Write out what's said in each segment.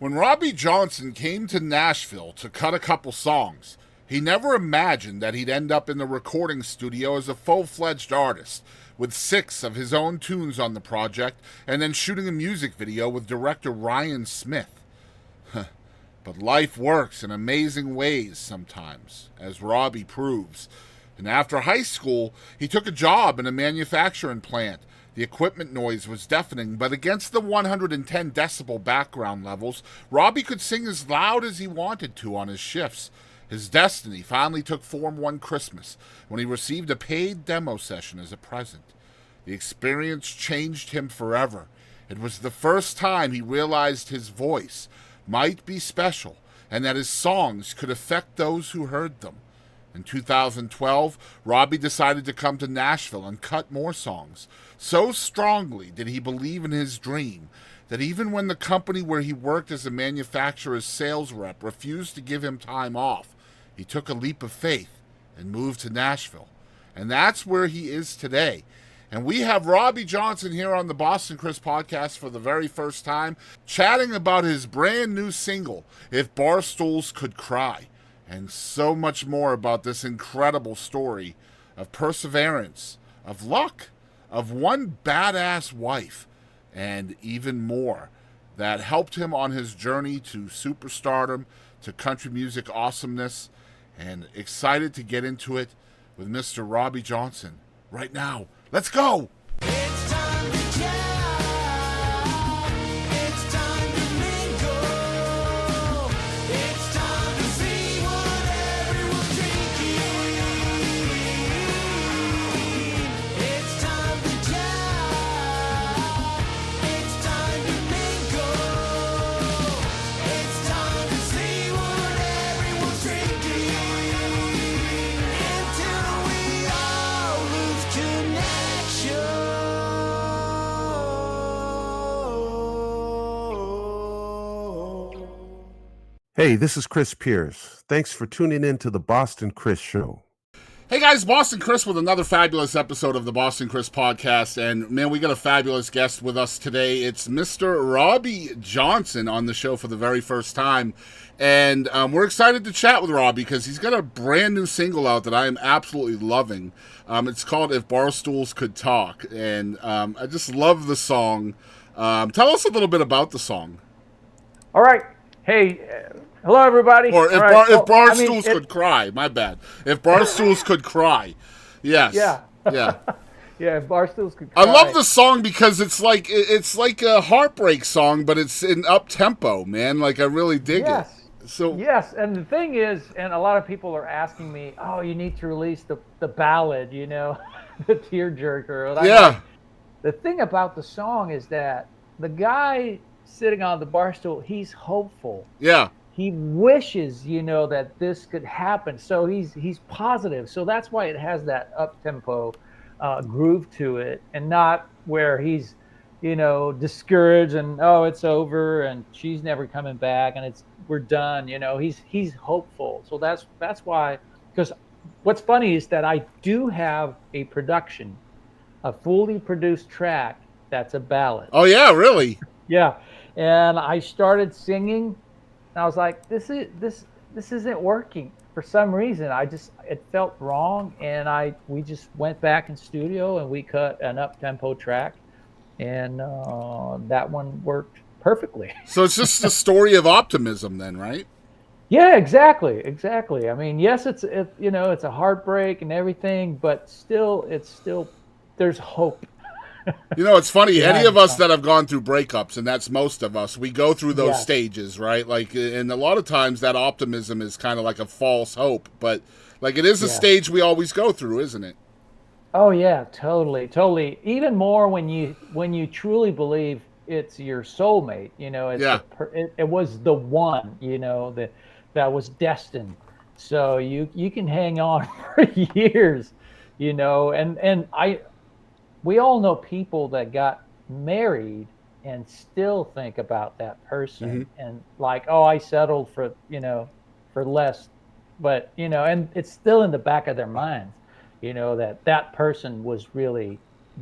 When Robby Johnson came to Nashville to cut a couple songs, he never imagined that he'd end up in the recording studio as a full-fledged artist, with 6 of his own tunes on the project, and then shooting a music video with director Ryan Smith. But life works in amazing ways sometimes, as Robby proves. And after high school, he took a job in a manufacturing plant. The equipment noise was deafening, but against the 110 decibel background levels, Robby could sing as loud as he wanted to on his shifts. His destiny finally took form one Christmas when he received a paid demo session as a present. The experience changed him forever. It was the first time he realized his voice might be special and that his songs could affect those who heard them. In 2012, Robby decided to come to Nashville and cut more songs. So strongly did he believe in his dream that even when the company where he worked as a manufacturer's sales rep refused to give him time off, he took a leap of faith and moved to Nashville. And that's where he is today. And we have Robby Johnson here on the Boston Chris podcast for the very first time, chatting about his brand new single, If Barstools Could Cry, and so much more about this incredible story of perseverance, of luck, of one badass wife, and even more that helped him on his journey to superstardom, to country music awesomeness, and excited to get into it with Mr. Robby Johnson right now. Let's go! It's time to jive. It's time to mingle. It's time to see what everyone's drinking. It's time to jive. It's time to mingle. It's time to see what everyone's drinking. Until we all lose connection. Hey, this is Chris Pierce. Thanks for tuning in to the Boston Chris Show. Hey guys, Boston Chris with another fabulous episode of the Boston Chris podcast. And man, we got a fabulous guest with us today. It's Mr. Robby Johnson on the show for the very first time. And we're excited to chat with Robby because he's got a brand new single out that I am absolutely loving. It's called If Barstools Could Talk. And I just love the song. Tell us a little bit about the song. All right. Hey, hello, everybody. Or if, All right, if well, I Barstools mean, Could Cry. My bad. If Barstools Could Cry. Yes. Yeah. Yeah. Yeah, if Barstools Could I Cry. love the song because it's like a heartbreak song, but it's in up tempo, man. Like I really dig Yes. it. So Yes, and the thing is, and a lot of people are asking me, oh, you need to release the ballad, the tearjerker. And I'm yeah, like, the thing about the song is that the guy sitting on the bar stool, he's hopeful. yeah, He wishes, that this could happen. So he's positive. So that's why it has that up tempo groove to it, and not where he's, discouraged and it's over and she's never coming back and we're done. He's hopeful. So that's why. Because what's funny is that I do have a fully produced track that's a ballad. oh yeah, really? Yeah. And I started singing, and I was like, this isn't working for some reason. It felt wrong, and we just went back in studio and we cut an up tempo track, and that one worked perfectly. So it's just a story of optimism, then, right? Yeah, exactly. I mean, yes, it's a heartbreak and everything, but still there's hope. It's funny. Yeah, Any of us that have gone through breakups, and that's most of us, we go through those Yeah. stages, right? Like, and a lot of times that optimism is kind of like a false hope, but like it is a Yeah. stage we always go through, isn't it? Oh yeah, totally. Even more when you truly believe it's your soulmate. It's Yeah. it was the one. That was destined. So you can hang on for years. And we all know people that got married and still think about that person and like, oh, I settled for less, but and it's still in the back of their minds, that person was really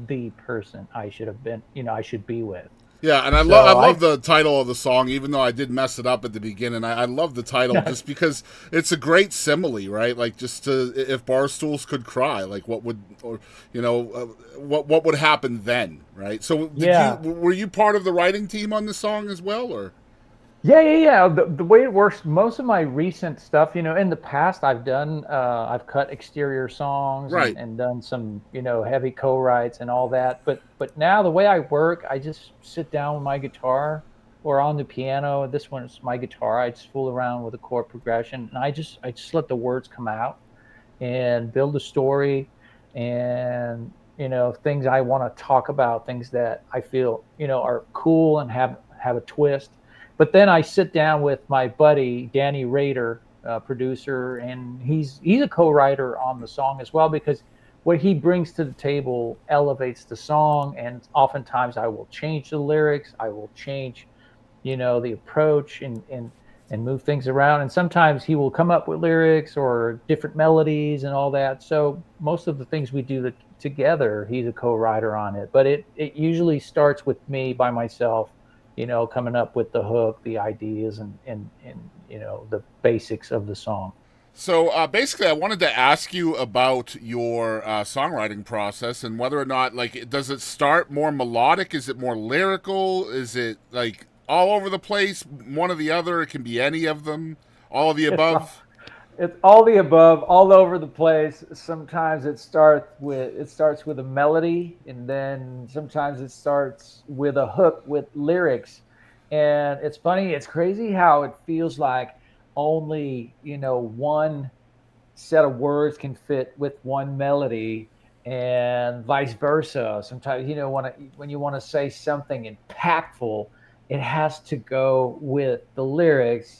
the person I should have been, I should be with. Yeah, and I love the title of the song, even though I did mess it up at the beginning. I love the title just because it's a great simile, right? Like, just to, if Barstools could cry, like what would, or what would happen then, right? So, were you part of the writing team on the song as well, or? Yeah. The way it works, most of my recent stuff, in the past I've cut exterior songs Right. and done some, heavy co-writes and all that. But now the way I work, I just sit down with my guitar or on the piano. This one's my guitar. I just fool around with a chord progression, and I just let the words come out and build a story, and things I want to talk about, things that I feel are cool and have a twist. But then I sit down with my buddy Danny Rader, producer, and he's a co-writer on the song as well, because what he brings to the table elevates the song. And oftentimes I will change the lyrics, I will change the approach, and move things around. And sometimes he will come up with lyrics or different melodies and all that. So most of the things we do together, he's a co-writer on it. But it usually starts with me by myself, coming up with the hook, the ideas, and the basics of the song. So basically, I wanted to ask you about your songwriting process and whether or not, like, does it start more melodic? Is it more lyrical? Is it like all over the place, one or the other? It can be any of them, all of the above. It's all the above, all over the place. Sometimes it starts with a melody, and then sometimes it starts with a hook with lyrics. And it's funny, it's crazy how it feels like only, one set of words can fit with one melody, and vice versa. Sometimes, when you want to say something impactful, it has to go with the lyrics.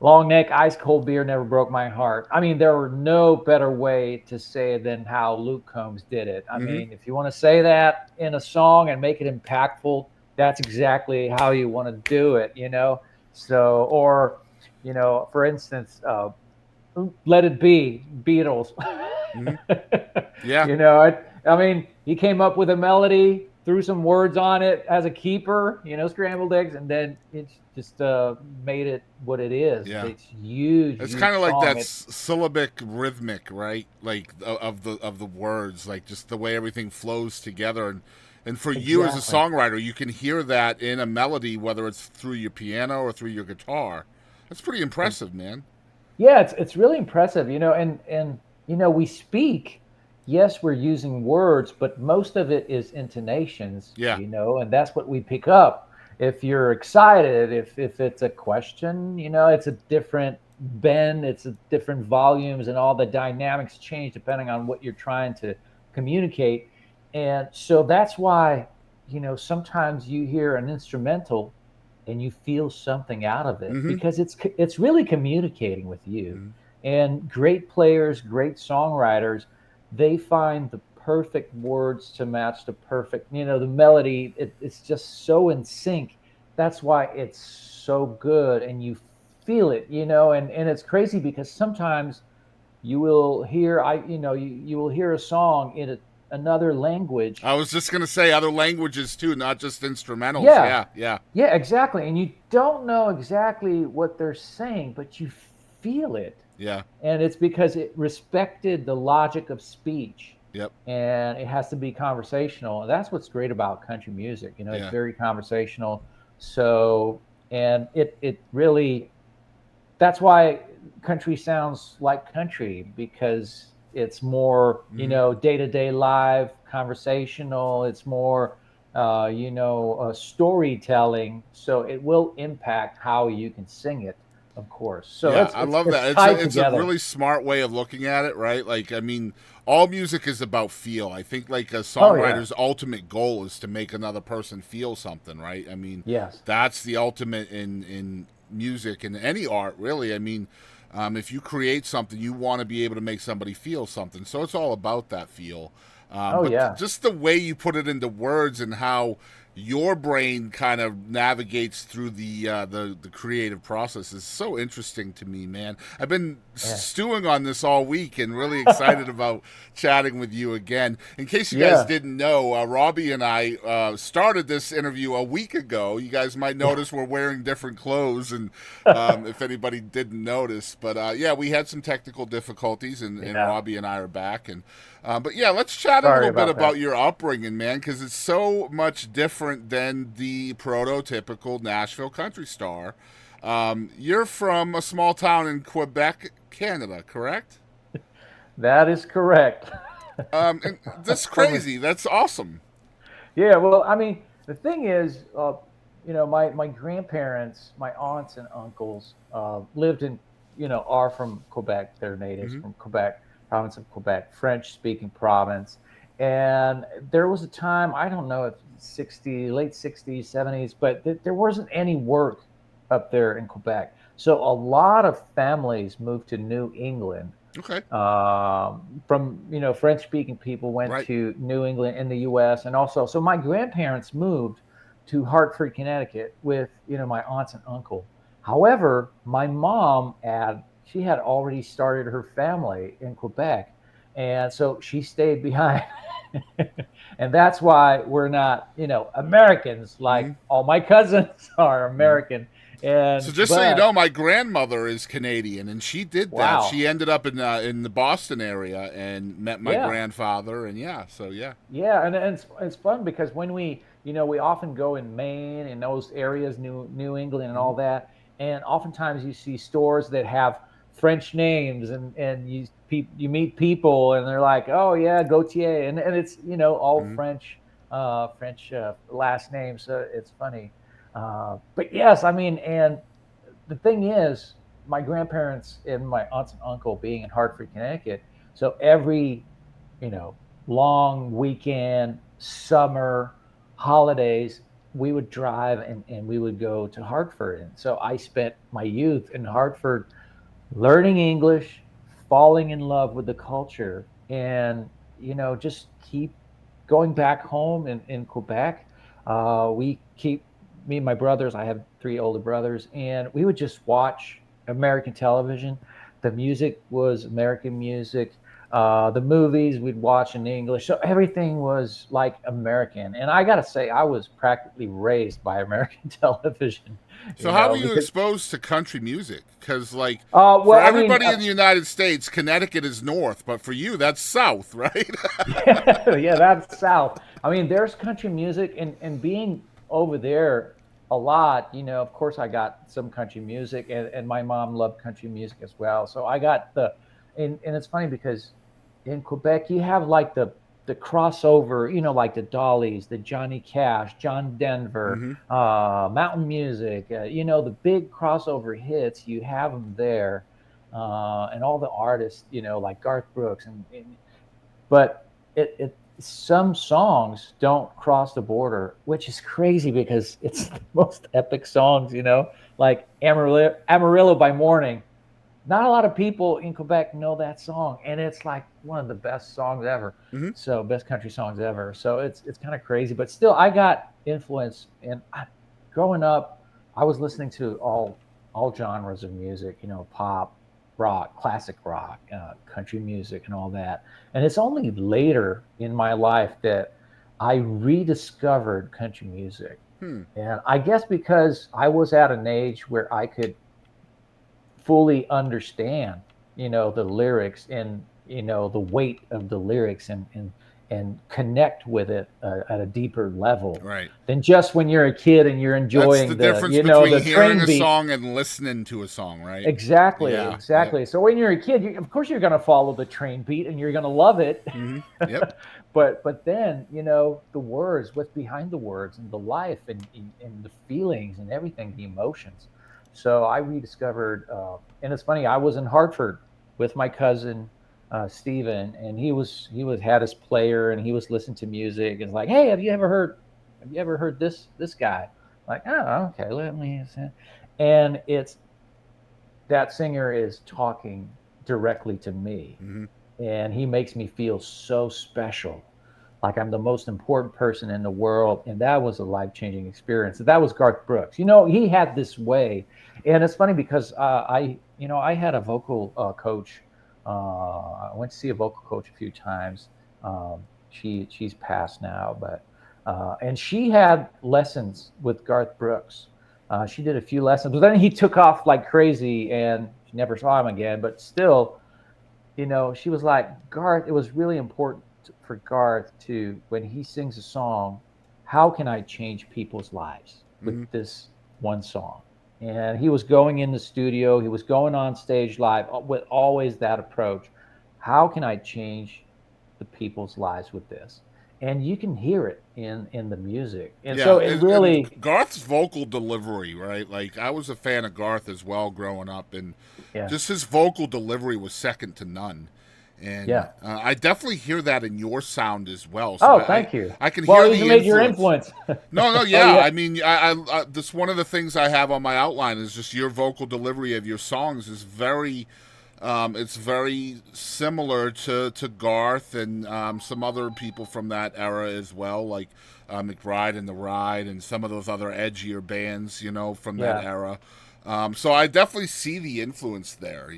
Long neck, ice cold beer never broke my heart. I mean, there were no better way to say it than how Luke Combs did it. I mean, if you want to say that in a song and make it impactful, that's exactly how you want to do it, So, or, for instance, Let It Be, Beatles. Yeah. I mean, he came up with a melody, threw some words on it as a keeper, scrambled eggs, and then it's just made it what it is. Yeah. It's huge. It's kind of like that syllabic rhythmic, right? Like of the words, like just the way everything flows together. And for you as a songwriter, you can hear that in a melody, whether it's through your piano or through your guitar. That's pretty impressive, man. Yeah, it's really impressive, and we speak. Yes, we're using words, but most of it is intonations. Yeah. And that's what we pick up. If you're excited, if it's a question, it's a different bend, it's a different volumes, and all the dynamics change depending on what you're trying to communicate. And so that's why, sometimes you hear an instrumental and you feel something out of it, because it's really communicating with you. And great players, great songwriters, they find the perfect words to match the perfect, the melody. It's just so in sync. That's why it's so good, and you feel it, and it's crazy because sometimes you will hear, you will hear a song in another language. I was just gonna say other languages too, not just instrumentals. Yeah, exactly. And you don't know exactly what they're saying, but you feel it. Yeah. And it's because it respected the logic of speech. Yep. And it has to be conversational. And that's what's great about country music. It's very conversational. So, and it really, that's why country sounds like country, because it's more, day-to-day live conversational. It's more, storytelling. So it will impact how you can sing it, of course. So yeah, I love that. It's a really smart way of looking at it, right? Like, I mean, all music is about feel. I think like a songwriter's ultimate goal is to make another person feel something, right? I mean, yes, that's the ultimate in music and any art, really. I mean, if you create something, you want to be able to make somebody feel something. So it's all about that feel. But just the way you put it into words and how your brain kind of navigates through the creative process is so interesting to me, man. I've been stewing on this all week and really excited about chatting with you again. In case you guys didn't know, Robby and I started this interview a week ago. You guys might notice we're wearing different clothes, and if anybody didn't notice, but we had some technical difficulties, and Robby and I are back, and but let's chat a little bit about your upbringing, man, because it's so much different than the prototypical Nashville country star. You're from a small town in Quebec, Canada, correct? That is correct. And that's crazy. That's awesome. Yeah, well, I mean, the thing is, my grandparents, my aunts and uncles lived in, are from Quebec. They're natives from Quebec, province of Quebec, French-speaking province. And there was a time, I don't know if late 60s, 70s, but there wasn't any work up there in Quebec. So a lot of families moved to New England. Okay. From French-speaking people went to New England in the U.S. and also, so my grandparents moved to Hartford, Connecticut with my aunts and uncle. However, my mom she had already started her family in Quebec, and so she stayed behind. And that's why we're not Americans like all my cousins are American. And so just so you know, my grandmother is Canadian, and she did that. Wow. She ended up in the Boston area and met my grandfather, and Yeah, and it's fun because when we often go in Maine and those areas, New England and all that, and oftentimes you see stores that have French names, and you meet people and they're like, oh yeah, Gautier, and it's all French last names. So it's funny. But yes, I mean, and the thing is, my grandparents and my aunts and uncle being in Hartford, Connecticut, so every, long weekend, summer, holidays, we would drive and we would go to Hartford. And so I spent my youth in Hartford learning English, falling in love with the culture, and, just keep going back home in Quebec. Me and my brothers, I have 3 older brothers, and we would just watch American television. The music was American music. The movies we'd watch in English. So everything was like American. And I got to say, I was practically raised by American television. So how were you exposed to country music? Because for everybody in the United States, Connecticut is north, but for you, that's south, right? Yeah, that's south. I mean, there's country music, and being over there a lot, of course I got some country music, and my mom loved country music as well. So I got and it's funny because in Quebec you have like the crossover, like the Dollies, the Johnny Cash, John Denver, mountain music, the big crossover hits, you have them there, and all the artists, like Garth Brooks, but some songs don't cross the border, which is crazy because it's the most epic songs, like Amarillo by Morning. Not a lot of people in Quebec know that song, and it's like one of the best songs ever. So best country songs ever. So it's kind of crazy, but still I got influence. And growing up, I was listening to all genres of music, pop, rock, classic rock, country music, and all that. And it's only later in my life that I rediscovered country music. And I guess because I was at an age where I could fully understand, the lyrics and, the weight of the lyrics and connect with it at a deeper level, right? Than just when you're a kid and you're enjoying That's the difference between the hearing train a beat. Song and listening to a song, right? Exactly. Yeah. So when you're a kid, of course you're going to follow the train beat and you're going to love it. Yep. But then, the words, what's behind the words, and the life and the feelings and everything, the emotions. So I rediscovered, and it's funny, I was in Hartford with my cousin Steven, and he had his player, and he was listening to music, and like, hey, have you ever heard this guy? Like, oh, okay, let me listen. And it's that singer is talking directly to me, and he makes me feel so special. like I'm the most important person in the world, and that was a life-changing experience. That was Garth Brooks. You know, he had this way, and it's funny because I had a vocal coach. I went to see a vocal coach a few times. She's passed now, but and she had lessons with Garth Brooks. She did a few lessons, but then he took off like crazy, and she never saw him again. But still, she was like, Garth, it was really important for Garth to, when he sings a song, how can I change people's lives with this one song? And he was going in the studio, he was going on stage live with always that approach. How can I change the people's lives with this? And you can hear it in the music. And Yeah, so it really, and Garth's vocal delivery, right? Like I was a fan of Garth as well growing up, and yeah, just his vocal delivery was second to none. And yeah. I definitely hear that in your sound as well. So Oh, thank you. I can Well, hear he's a the major influence. influence. No, Oh yeah. yeah, I mean, that's one of the things I have on my outline is just your vocal delivery of your songs is it's very similar to Garth and some other people from that era as well, like McBride and the Ride and some of those other edgier bands, from that yeah. era. So I definitely see the influence there.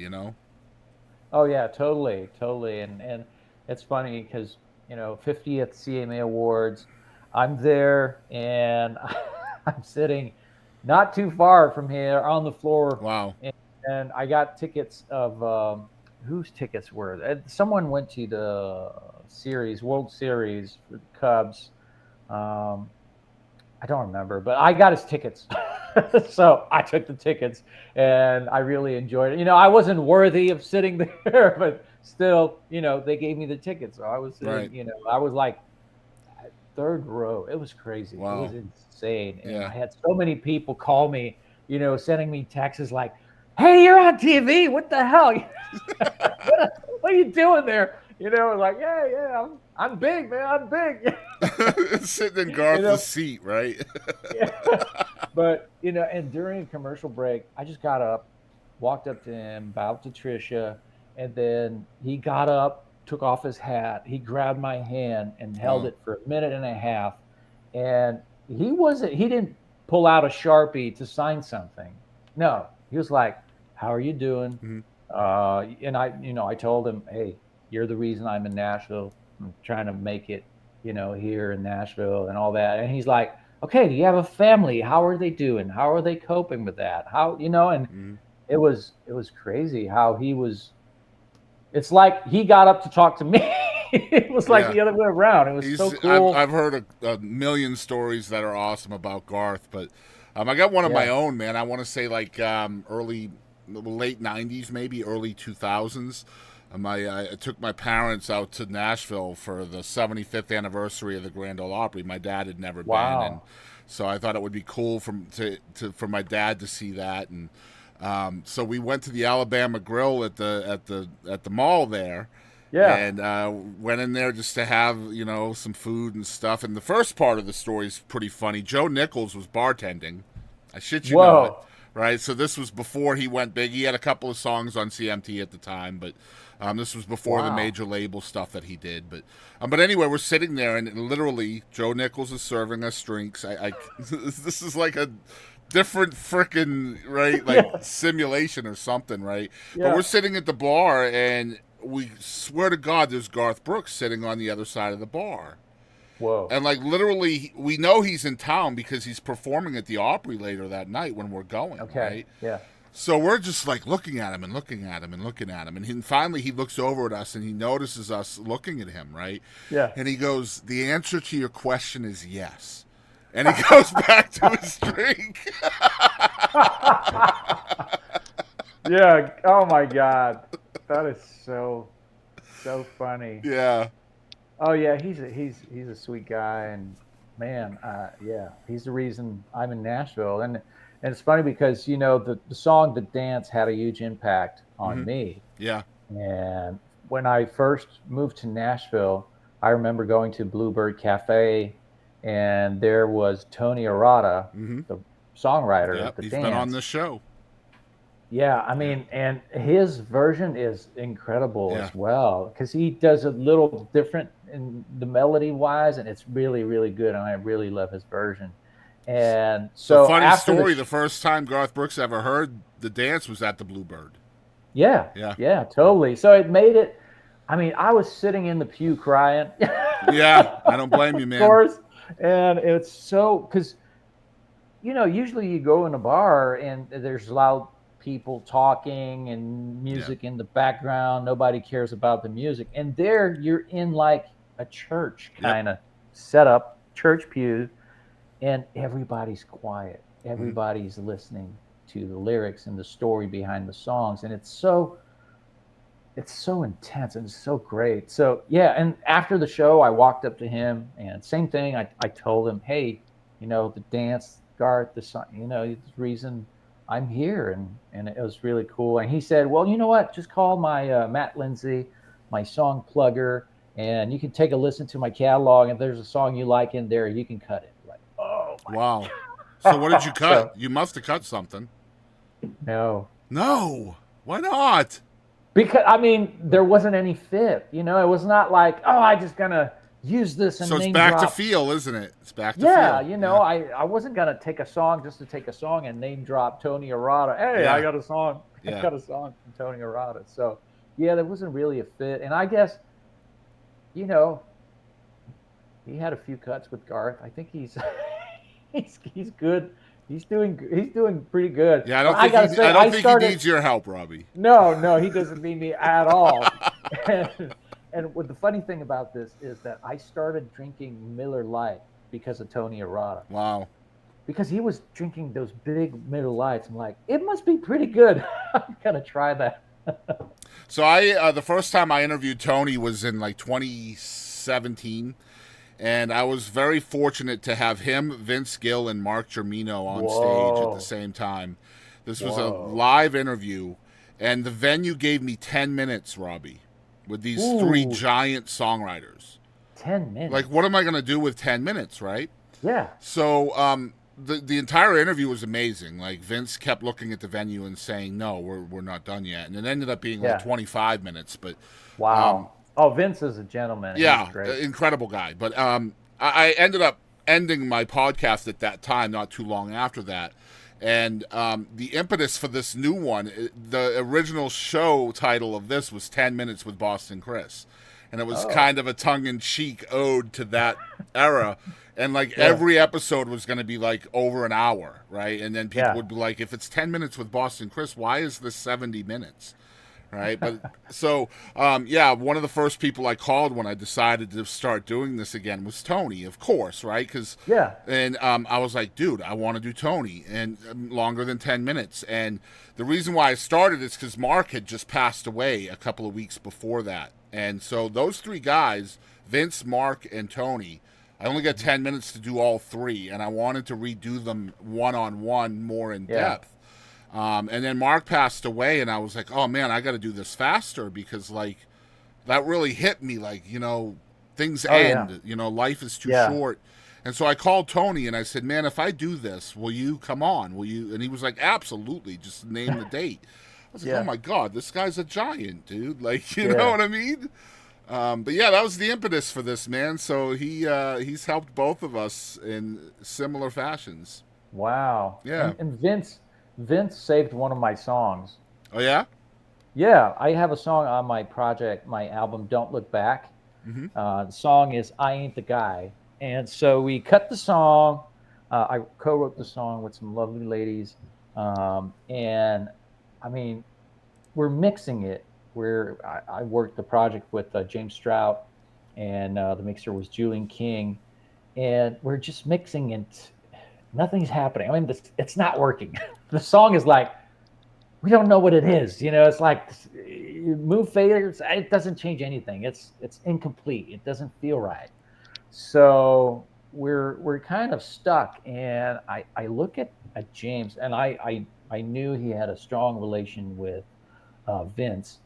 Oh yeah, totally, totally. And it's funny because 50th CMA Awards, I'm there and I'm sitting not too far from here on the floor, Wow. and I got tickets of whose tickets were they? Someone went to the World Series for the Cubs. Um, I don't remember, but I got his tickets. So I took the tickets and I really enjoyed it. I wasn't worthy of sitting there, but still, they gave me the tickets. So I was Right. sitting, I was like third row. It was crazy. It was Wow. insane. And I Yeah. had so many people call me, sending me texts like, "Hey, you're on TV. What the hell? What are you doing there?" Like, yeah, yeah, I'm big, man. I'm big. Sitting in you know, Garth's seat, right? yeah. But and during a commercial break, I just got up, walked up to him, bowed to Trisha, and then he got up, took off his hat, he grabbed my hand and held Wow. it for a minute and a half. And he didn't pull out a Sharpie to sign something. No, he was like, "How are you doing?" Mhm. And I told him, "Hey, you're the reason I'm in Nashville. I'm trying to make it, here in Nashville and all that." And he's like, "Okay, do you have a family? How are they doing? How are they coping with that? And Mhm. it was crazy how he was. It's like he got up to talk to me. It was like Yeah. the other way around. It was so He's cool. I've heard a million stories that are awesome about Garth, but I got one of my Yeah. own, man. I want to say like late '90s, maybe early 2000s. I took my parents out to Nashville for the 75th anniversary of the Grand Ole Opry. My dad had never been, and Wow. so I thought it would be cool for my dad to see that. And so we went to the Alabama Grill at the mall there, Yeah. and went in there just to have some food and stuff. And the first part of the story is pretty funny. Joe Nichols was bartending. I shit you not. Whoa. Right, so this was before he went big. He had a couple of songs on CMT at the time, but this was before the Wow. major label stuff that he did. But anyway, we're sitting there, and literally Joe Nichols is serving us drinks. This is like a different frickin' right, like Yeah. simulation or something, right? But we're Yeah. sitting at the bar, and we swear to God, there's Garth Brooks sitting on the other side of the bar. Whoa. And like literally, we know he's in town because he's performing at the Opry later that night when we're going, Okay. right? Yeah. So we're just like looking at him and looking at him and looking at him. And finally he looks over at us and he notices us looking at him, right? Yeah. And he goes, "The answer to your question is yes." And he goes back to his drink. Yeah. Oh my God. That is so funny. Yeah. Oh yeah, he's a sweet guy, and man, yeah, he's the reason I'm in Nashville. And it's funny because the song "The Dance" had a huge impact on Hmm. me. Yeah. And when I first moved to Nashville, I remember going to Bluebird Cafe, and there was Tony Arata, Hmm. the songwriter of Yep. "The He's been on Dance." this show. Yeah, I Yeah. mean, and his version is incredible Yeah. as well because he does a little different in the melody wise, and it's really, really good. And I really love his version. And It's a so funny after story. The first time Garth Brooks ever heard the dance was at the Bluebird. yeah, Yeah. yeah, totally. So it made it. I mean, I was sitting in the pew crying. Yeah, I don't blame you, Of man. course. And it's so because usually you go in a bar and there's loud people talking and music in the background. Nobody cares about the music. And there you're in like a church kind of setup, church pew, and everybody's quiet. Everybody's listening to the lyrics and the story behind the songs. And it's so intense and it's so great. So yeah, and after the show, I walked up to him and same thing. I told him, hey, the dance, Garth, the song, the reason I'm here, and it was really cool. And he said, well, you know what? Just call my Matt Lindsay, my song plugger, and you can take a listen to my catalog. And if there's a song you like in there, you can cut it. Like, oh my Wow. So what did you cut? So- You must have cut something. no. No. Why not? Because there wasn't any fit. It was not like, oh, I just gonna use this and So it's name back drop. to feel, isn't it? It's back to Yeah, feel. I wasn't gonna take a song just to take a song and name drop Tony Arata. Hey, Yeah. I got a song. Yeah. I got a song from Tony Arata. So yeah, there wasn't really a fit. And I guess, he had a few cuts with Garth. I think he's he's good. He's doing pretty good. Yeah, But I gotta don't say, think started- he needs your help, Robbie. No, he doesn't need me at all. And what the funny thing about this is that I started drinking Miller Lite because of Tony Arata. Wow. Because he was drinking those big Miller Lights. I'm like, it must be pretty good. I'm gonna try that. So I the first time I interviewed Tony was in like 2017, and I was very fortunate to have him, Vince Gill, and Mark Germino on stage at the same time. This was a live interview, and the venue gave me 10 minutes, Robbie, with these three giant songwriters. 10 minutes. Like, what am I going to do with 10 minutes, right? Yeah. So the entire interview was amazing. Like, Vince kept looking at the venue and saying, no, we're not done yet. And it ended up being like 25 minutes. But wow. Vince is a gentleman. Yeah, He's great. incredible guy. But I ended up ending my podcast at that time, not too long after that. And the impetus for this new one, the original show title of this was 10 Minutes with Boston Chris. And it was kind of a tongue-in-cheek ode to that era. And, like, every episode was going to be, like, over an hour, right? And then people would be like, if it's 10 minutes with Boston Chris, why is this 70 minutes? Right? But so, one of the first people I called when I decided to start doing this again was Tony, of course, right? And I was like, dude, I want to do Tony, and longer than 10 minutes. And the reason why I started is because Mark had just passed away a couple of weeks before that. And so those three guys, Vince, Mark, and Tony, I only got 10 minutes to do all three, and I wanted to redo them one-on-one more in depth. And then Mark passed away, and I was like, oh, man, I got to do this faster because, like, that really hit me. Like, things end. Life is too short. And so I called Tony, and I said, man, if I do this, will you come on? Will you? And he was like, absolutely. Just name the date. I was like, oh, my God, this guy's a giant, dude. Like, you know what I mean? But, yeah, that was the impetus for this, man. So he's helped both of us in similar fashions. Wow. Yeah. And Vince saved one of my songs. Oh, yeah? Yeah, I have a song on my project, my album, Don't Look Back. The song is I Ain't the Guy. And so we cut the song. I co-wrote the song with some lovely ladies. And, I mean, we're mixing it. I worked the project with James Strout, and the mixer was Julian King. And we're just mixing it. Nothing's happening. I mean, it's not working. The song is like, we don't know what it is. It's like move faders. It doesn't change anything. It's incomplete. It doesn't feel right. So we're kind of stuck. And I look at James, and I knew he had a strong relation with Vince.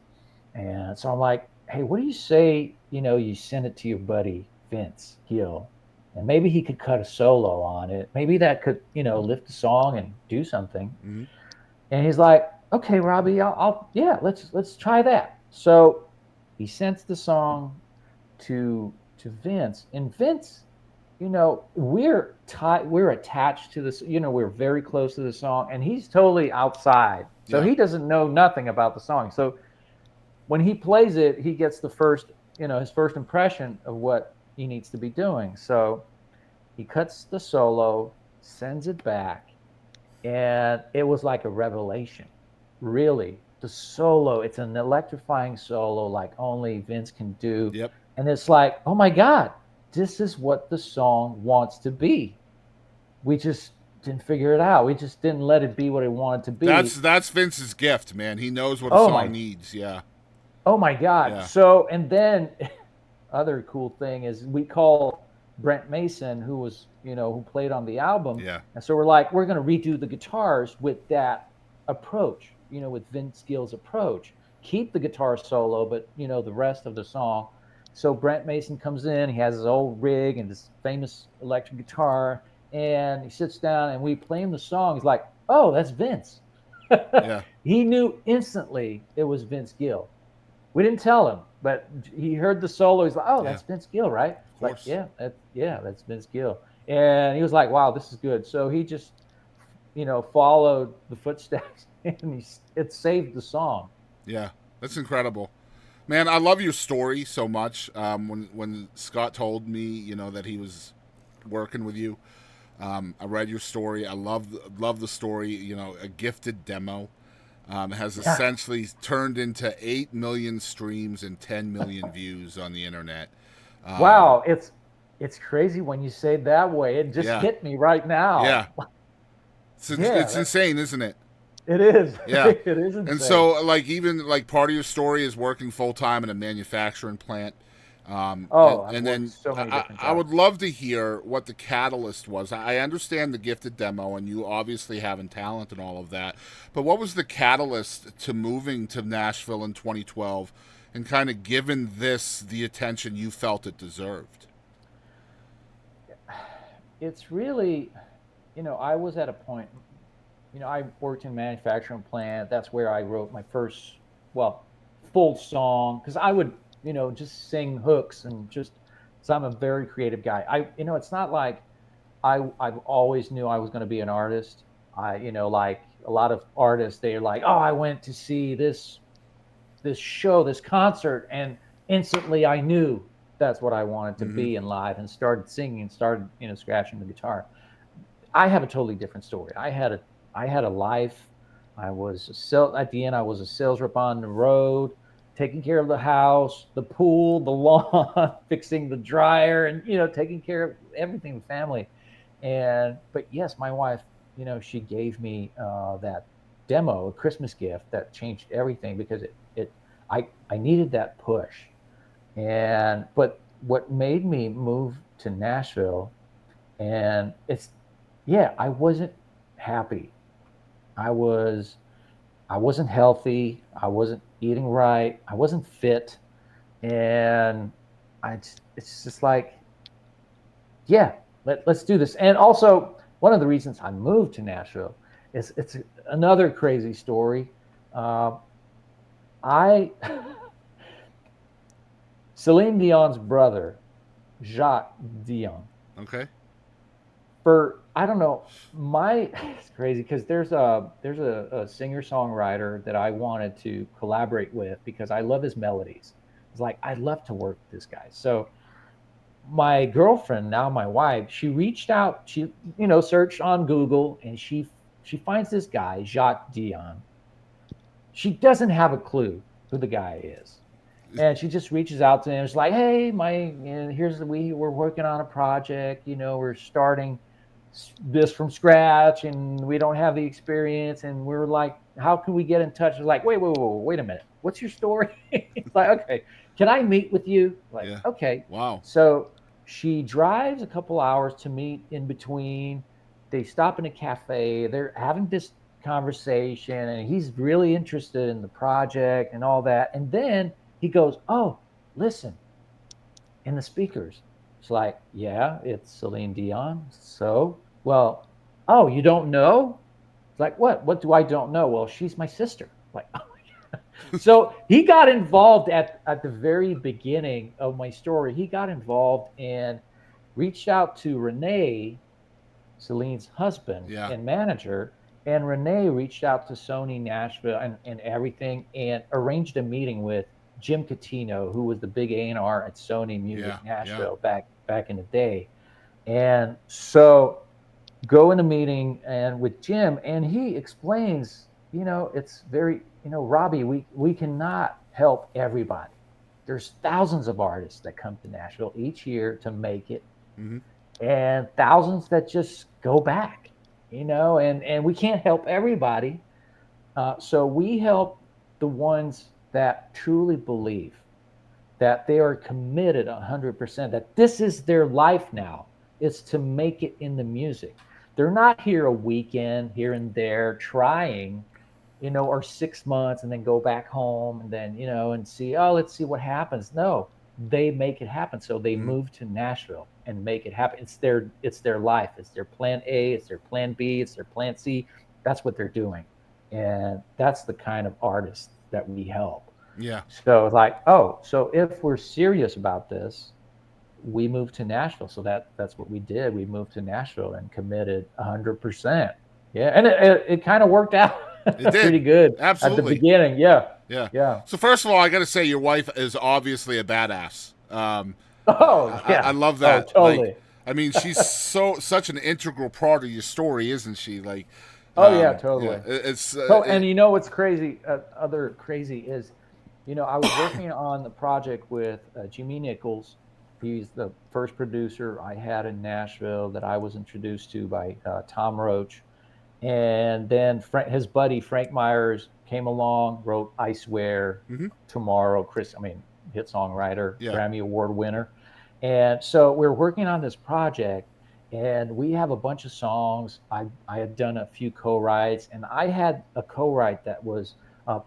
And so I'm like, hey, what do you say, you send it to your buddy, Vince Gill, and maybe he could cut a solo on it. Maybe that could, lift the song and do something. Mm-hmm. And he's like, okay, Robbie, let's try that. So he sends the song to to Vince. And Vince, we're attached to this, we're very close to the song, and he's totally outside. So Yeah. he doesn't know nothing about the song. So when he plays it, he gets the first, his first impression of what he needs to be doing. So he cuts the solo, sends it back, and it was like a revelation. Really, the solo, it's an electrifying solo like only Vince can do. Yep. And it's like, oh my God, this is what the song wants to be. We just didn't figure it out. We just didn't let it be what it wanted to be. That's Vince's gift, man. He knows what a Oh song my- needs. Yeah. Oh my God. Yeah. So, and then other cool thing is we call Brent Mason, who was, who played on the album. Yeah. And so we're like, we're going to redo the guitars with that approach, with Vince Gill's approach. Keep the guitar solo, but, the rest of the song. So Brent Mason comes in, he has his old rig and this famous electric guitar, and he sits down and we play him the song. He's like, oh, that's Vince. Yeah. He knew instantly it was Vince Gill. We didn't tell him, but he heard the solo. He's like, "Oh, that's Vince Gill, right?" Of course. Like, that's Vince Gill. And he was like, "Wow, this is good." So he just, followed the footsteps, and it saved the song. Yeah. That's incredible. Man, I love your story so much. When Scott told me, that he was working with you, I read your story. I love the story. A gifted demo. Has essentially turned into 8 million streams and 10 million views on the internet. Wow, it's crazy when you say it that way. It just Yeah. hit me right now. Yeah. It's insane, isn't it? It is. Yeah. It is insane. And so, even part of your story is working full time in a manufacturing plant. I've and then worked so many different I would jobs. love to hear what the catalyst was. I understand the gifted demo, and you obviously having talent and all of that. But what was the catalyst to moving to Nashville in 2012 and kind of giving this the attention you felt it deserved? It's really, I was at a point, I worked in a manufacturing plant. That's where I wrote my first, full song. Because I would, just sing hooks and just, so I'm a very creative guy. It's not like I've always knew I was going to be an artist. Like a lot of artists, they're like, oh, I went to see this show, this concert, and instantly I knew that's what I wanted to be in life, and started singing and started, scratching the guitar. I have a totally different story. I had a life. At the end, I was a sales rep on the road, taking care of the house, the pool, the lawn, fixing the dryer, and taking care of everything, the family. But yes, my wife, she gave me that demo, a Christmas gift that changed everything, because I needed that push. But what made me move to Nashville, and I wasn't happy. I wasn't healthy. I wasn't eating right. I wasn't fit. And it's just like, let's do this. And also, one of the reasons I moved to Nashville is it's another crazy story. Celine Dion's brother, Jacques Dion, Okay. I don't know, it's crazy because there's a singer-songwriter that I wanted to collaborate with because I love his melodies. It's like, I'd love to work with this guy. So my girlfriend, now my wife, she reached out, she, searched on Google, and she finds this guy, Jacques Dion. She doesn't have a clue who the guy is. And she just reaches out to him. It's like, hey, we're working on a project, we're starting this from scratch, and we don't have the experience, and we're like, how can we get in touch? It's like, wait a minute, what's your story? It's like, okay, can I meet with you? Like, Yeah. okay. Wow. So she drives a couple hours to meet in between. They stop in a cafe, they're having this conversation, and he's really interested in the project and all that. And then he goes, oh, listen, in the speakers. It's like, yeah, it's Celine Dion. So, well, oh, you don't know? It's like, what? What do I don't know? Well, she's my sister. Like, oh my God. So he got involved at the very beginning of my story. He got involved and reached out to Renee, Celine's husband Yeah. and manager, and Renee reached out to Sony Nashville and everything and arranged a meeting with Jim Catino, who was the big A&R at Sony Music Yeah, Nashville back in the day. And so go in a meeting and with Jim, and he explains, it's very, Robby, we cannot help everybody. There's thousands of artists that come to Nashville each year to make it, Mm-hmm. and thousands that just go back, and we can't help everybody. So we help the ones that truly believe that they are committed 100%, that this is their life now, is to make it in the music. They're not here a weekend here and there trying, or 6 months and then go back home and then, and see, oh, let's see what happens. No, they make it happen. So they move to Nashville and make it happen. It's their life. It's their plan A, it's their plan B, it's their plan C. That's what they're doing. And that's the kind of artists that we help. Yeah. So it's like, oh, so if we're serious about this, we moved to Nashville. So that's what we did. We moved to Nashville and committed 100%. Yeah, and it kind of worked out pretty good Absolutely. at the beginning. Yeah. Yeah. Yeah. So first of all, I got to say your wife is obviously a badass. Oh, yeah. I love that. Oh, totally. Like, I mean, she's such an integral part of your story, isn't she? Like, oh yeah, totally. Yeah, it's and what's crazy? Other crazy is, I was working on the project with Jimmy Nichols. He's the first producer I had in Nashville that I was introduced to by Tom Roach. And then his buddy Frank Myers came along, wrote I Swear, Tomorrow, hit songwriter, Grammy Award winner. And so we're working on this project, and we have a bunch of songs. I had done a few co-writes, and I had a co-write that was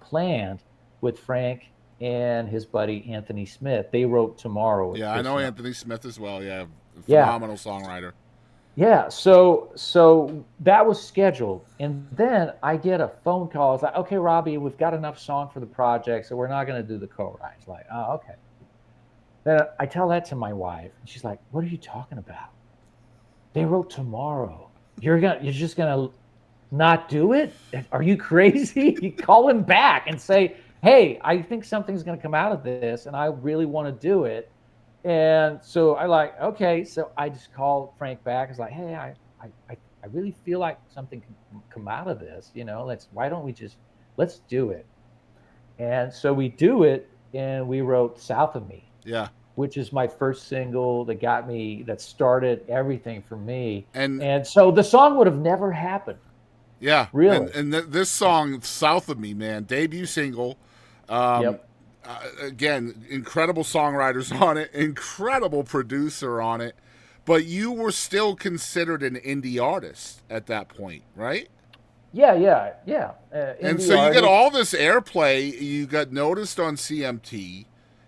planned with Frank and his buddy Anthony Smith. They wrote Tomorrow. Yeah, I know Anthony Smith as well. Yeah, phenomenal songwriter. Yeah, so that was scheduled, and then I get a phone call. It's like, okay, Robby, we've got enough song for the project, so we're not going to do the co-writes. Like, oh, okay. Then I tell that to my wife, and she's like, "What are you talking about? They wrote Tomorrow. You're just gonna not do it? Are you crazy?" You call him back and say, "Hey, I think something's going to come out of this, and I really want to do it." And so okay. So I just called Frank back. It's like, "Hey, I really feel like something can come out of this. Why don't we let's do it?" And so we do it, and we wrote South of Me. Yeah. Which is my first single that started everything for me. And so the song would have never happened. Yeah. Really. And this song, South of Me, man, debut single. Again, incredible songwriters on it, incredible producer on it, but you were still considered an indie artist at that point, right? Yeah. And so you get all this airplay, you got noticed on CMT,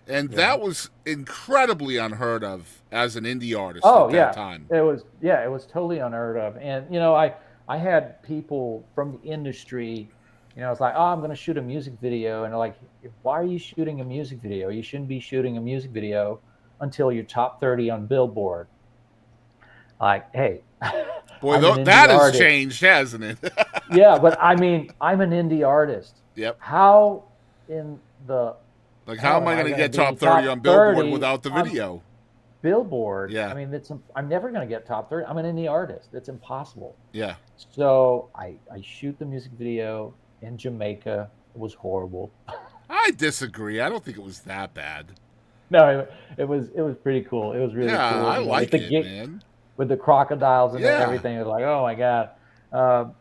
and that was incredibly unheard of as an indie artist at that time. It was totally unheard of. And, I had people from the industry, it's like, oh, I'm going to shoot a music video. And they're like, why are you shooting a music video? You shouldn't be shooting a music video until you're top 30 on Billboard. Like, hey. Boy, that has changed, hasn't it? Yeah, but I'm an indie artist. Yep. How in the... Like, how am I going to get top 30 on Billboard without the video? Billboard. Yeah. I'm never going to get top 30. I'm an indie artist. It's impossible. Yeah. So I shoot the music video in Jamaica. It was horrible. I disagree. I don't think it was that bad. No, it was pretty cool. It was really cool. Yeah, I like it, man. With the crocodiles and everything. It was like, oh my God.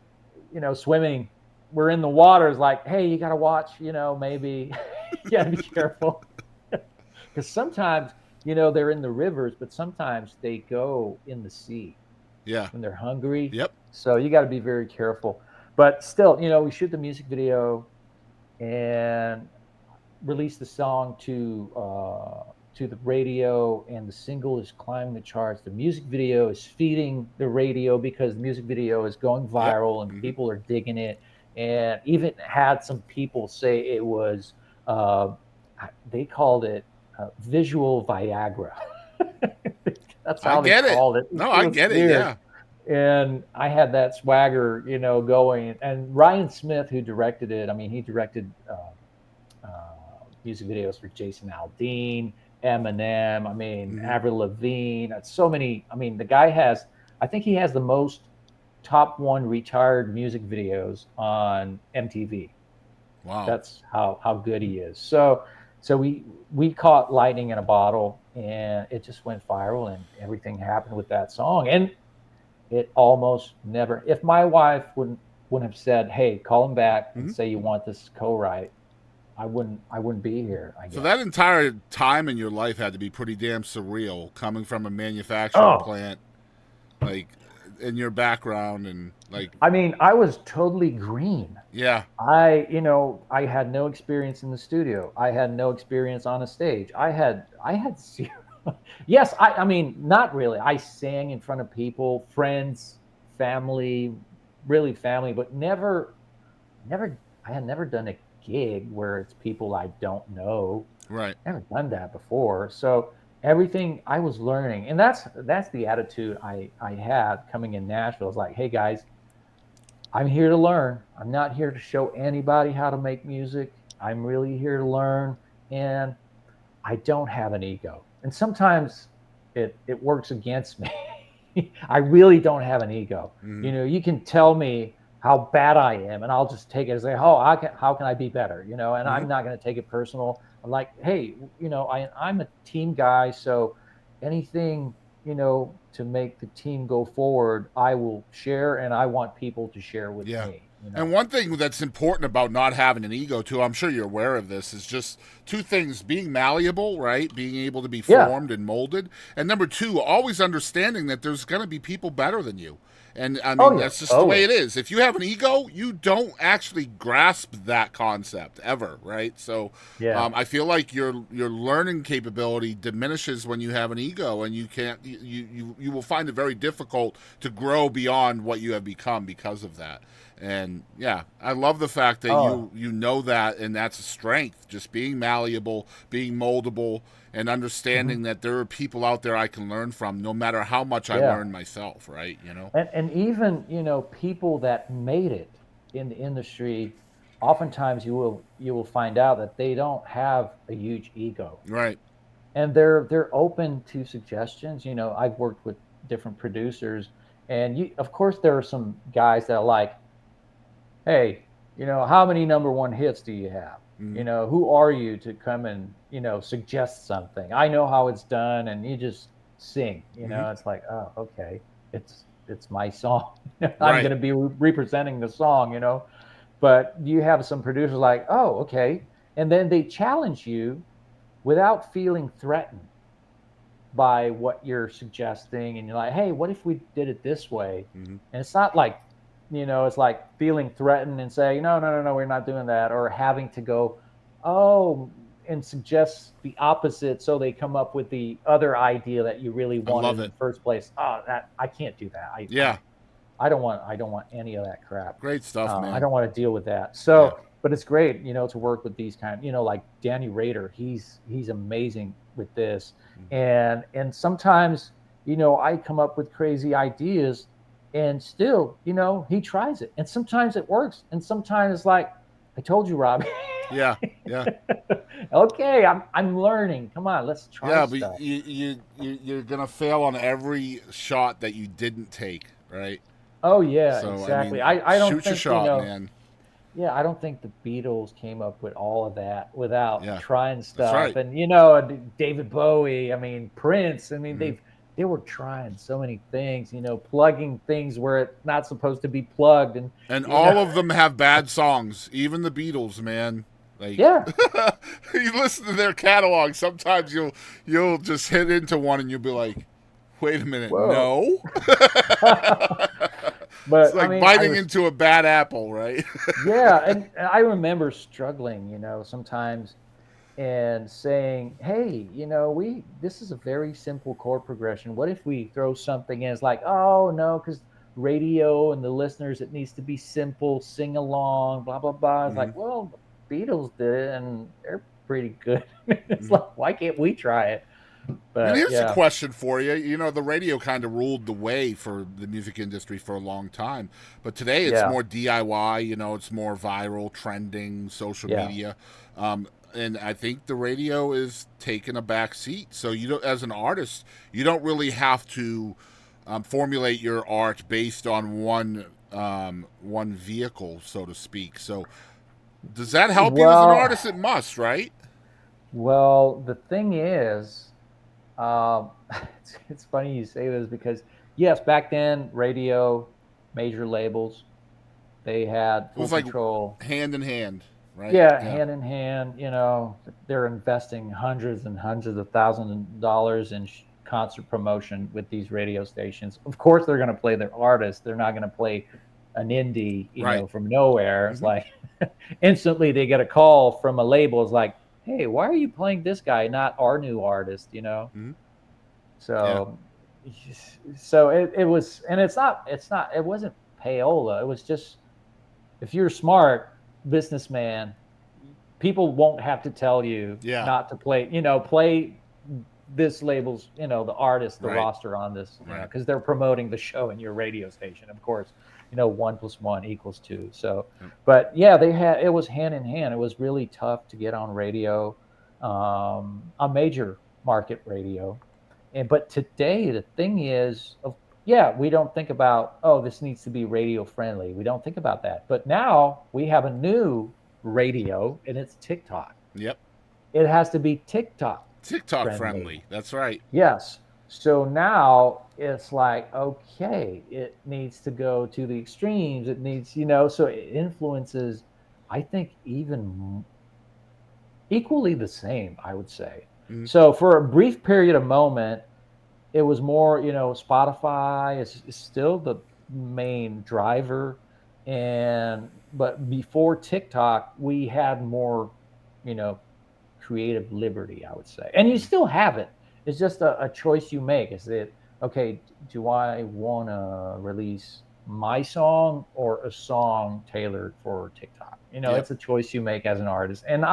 Swimming. We're in the water. It's like, hey, you got to watch, maybe you got to be careful. Because sometimes, they're in the rivers, but sometimes they go in the sea. Yeah. When they're hungry. Yep. So you got to be very careful. But still, we shoot the music video and release the song to the radio, and the single is climbing the charts. The music video is feeding the radio because the music video is going viral and people are digging it. and even had some people say it was, uh, they called it visual Viagra. That's I how they get it. called it. No, It I was get it. weird. Yeah. And I had that swagger, going. And Ryan Smith, who directed it, I mean, he directed music videos for Jason Aldean, Eminem. I mean, Hmm. Avril Lavigne. So many. I mean, the guy has. I think he has the most top one retired music videos on MTV. Wow. That's how good he is. So we caught lightning in a bottle, and it just went viral, and everything happened with that song. And it almost never. If my wife wouldn't have said, "Hey, call him back and Hmm. say you want this co-write," I wouldn't be here, I So that guess. entire time in your life had to be pretty damn surreal, coming from a manufacturing Oh, plant, like in your background, and like, I mean, I was totally green. yeah, I had no experience in the studio. I had no experience on a stage. I had zero. Yes, I mean, not really. I sang in front of people, friends, family, really family, but never. I had never done a gig where it's people I don't know. right, Never done that before. So everything I was learning, and that's the attitude I had coming in Nashville. It's like, hey guys, I'm here to learn. I'm not here to show anybody how to make music. I'm really here to learn, and I don't have an ego. And sometimes it works against me. I really don't have an ego. mm-hmm. You can tell me how bad I am, and I'll just take it and say, "Oh, how can I be better?" And Mm-hmm. I'm not going to take it personal. I'm like, "Hey, I'm a team guy, so anything to make the team go forward, I will share, and I want people to share with Yeah. me." And one thing that's important about not having an ego too, I'm sure you're aware of this, is just two things: being malleable, right? Being able to be Yeah. formed and molded. And number two, always understanding that there's going to be people better than you. And I Oh mean, yeah, that's just the way totally. it is. If you have an ego, you don't actually grasp that concept ever, right? So Yeah. I feel like your learning capability diminishes when you have an ego, and you can't you will find it very difficult to grow beyond what you have become because of that. And yeah, I love the fact that Oh. you know that, and that's a strength. Just being malleable, being moldable, and Mhm. understanding that there are people out there I can learn from, no matter how much I Yeah. learn myself. Right? You know. And even people that made it in the industry, oftentimes you will find out that they don't have a huge ego, Right. and they're open to suggestions. I've worked with different producers, and of course there are some guys that are like, hey, how many number one hits do you have? Mm-hmm. Who are you to come and suggest something? I know how it's done, and you just sing. Mm-hmm. It's like, oh, okay, it's my song. I'm Right. going to be representing the song. But you have some producers like, oh, okay, and then they challenge you without feeling threatened by what you're suggesting, and you're like, hey, what if we did it this way? Mm-hmm. And it's not like, it's like feeling threatened and saying, no, no, no, no, we're not doing that, or having to go, oh, and suggest the opposite, so they come up with the other idea that you really I wanted love in it. the first place. Oh, that I can't do that. I Yeah. I I don't want any of that crap. Great stuff, I man. don't want to deal with that. Yeah. So, but it's great, to work with these like Danny Rader. He's amazing with this, and sometimes I come up with crazy ideas, and still he tries it, and sometimes it works, and sometimes it's like, I told you, Robbie. Yeah. Yeah. Okay, I'm learning. Come on, let's try Yeah, but stuff. you're gonna fail on every shot that you didn't take, right? Oh yeah, So I exactly. mean, I don't shoot your think shot, man. Yeah, I don't think the Beatles came up with all of that without Yeah, trying that's stuff. right. And David Bowie, I mean Prince, I mean Hmm. they were trying so many things, plugging things where it's not supposed to be plugged, and And you know all of them have bad songs, even the Beatles, man. Like yeah. you listen to their catalog, sometimes you'll just hit into one and you'll be like, "Wait a minute, Whoa. no." It's But I like mean, I biting was into a bad apple, right? yeah, and I remember struggling, sometimes, and saying, "Hey, we this is a very simple chord progression. What if we throw something in?" It's like, "Oh no, because radio and the listeners, it needs to be simple, sing along, blah blah blah. It's Mm-hmm. like, well, the Beatles did it, and they're pretty good. It's Mm-hmm. like, why can't we try it? And But here's a yeah, question for you. You know, the radio kind of ruled the way for the music industry for a long time. But today it's Yeah. more DIY, you know, it's more viral, trending, social Yeah. media. And I think the radio is taking a back seat. So you don't, as an artist, you don't really have to formulate your art based on one vehicle, so to speak. So does that help you as an Well, artist? It must, right? well, the thing is, it's funny you say this because yes, back then radio, major labels, they had It full was like control. hand in hand, right? Yeah, hand in hand. They're investing hundreds and hundreds of thousands of dollars in concert promotion with these radio stations. Of course, they're going to play their artists. They're not going to play an indie, Right. from nowhere. It's Mhm. like instantly they get a call from a label. It's like, hey, why are you playing this guy, not our new artist? Mhm. Yeah. So, so it was, and it wasn't payola. It was just, if you're smart businessman, people won't have to tell you Yeah. not to play, play this label's, the artist, the Right. roster on this, Right. because they're promoting the show in your radio station. Of course, 1+1 = 2. So, Yep. but yeah, it was hand in hand. It was really tough to get on radio, a major market radio. But today, the thing is, yeah, we don't think about, oh, this needs to be radio friendly. We don't think about that. But now we have a new radio, and it's TikTok. Yep. It has to be TikTok TikTok friendly. That's right. Yes. So now it's like, okay, it needs to go to the extremes. It needs, so it influences, I think, even equally the same, I would say. Mhm. So for a brief period of moment, it was more, Spotify is still the main driver. But before TikTok, we had more, creative liberty, I would say. And you still have it. It's just a choice you make. Is it, okay, do I want to release my song or a song tailored for TikTok? Yep. It's a choice you make as an artist. And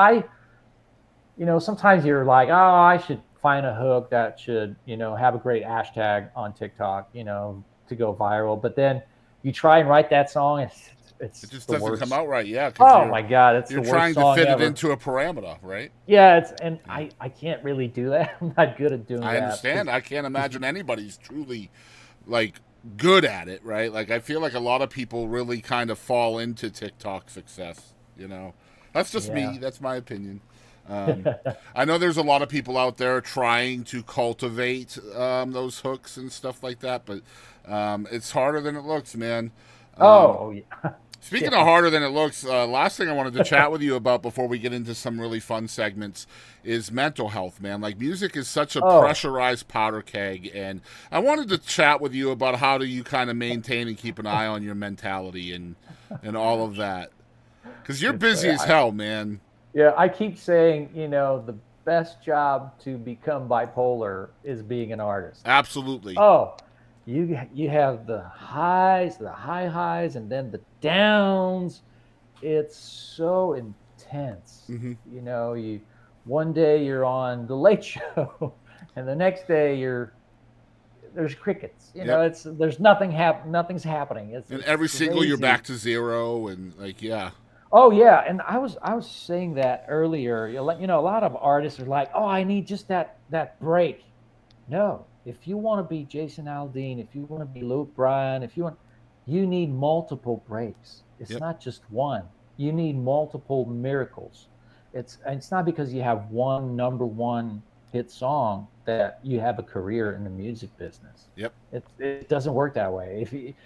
sometimes you're like, oh, I should find a hook that should, have a great hashtag on TikTok, to go viral. But then you try and write that song, and It just the doesn't worst. come out right. Yeah. 'Cause Oh you're, my God, it's the you're worst trying to song fit ever. it into a parameter, right? Yeah, I can't really do that. I'm not good at doing that. I understand. I can't imagine anybody's truly like good at it, right? Like I feel like a lot of people really kind of fall into TikTok success. That's just me. Yeah. That's my opinion. I know there's a lot of people out there trying to cultivate those hooks and stuff like that, but it's harder than it looks, man. Oh, yeah. Speaking of harder than it looks, last thing I wanted to chat with you about before we get into some really fun segments is mental health, man. Like music is such a pressurized powder keg, and I wanted to chat with you about how do you kind of maintain and keep an eye on your mentality and all of that, because you're busy as hell, man. Yeah, I keep saying, the best job to become bipolar is being an artist. Absolutely. Oh, you have the highs, the high highs, and then the downs. It's so intense. Mm-hmm. You one day you're on the Late Show, and the next day there's crickets. Yep. There's nothing's happening. And every single crazy. you're back to zero, and like yeah. Oh yeah, and I was saying that earlier. A lot of artists are like, "Oh, I need just that break." No, if you want to be Jason Aldean, if you want to be Luke Bryan, you need multiple breaks. It's Yep. not just one. You need multiple miracles. It's not because you have one #1 hit song that you have a career in the music business. Yep. It doesn't work that way. If it's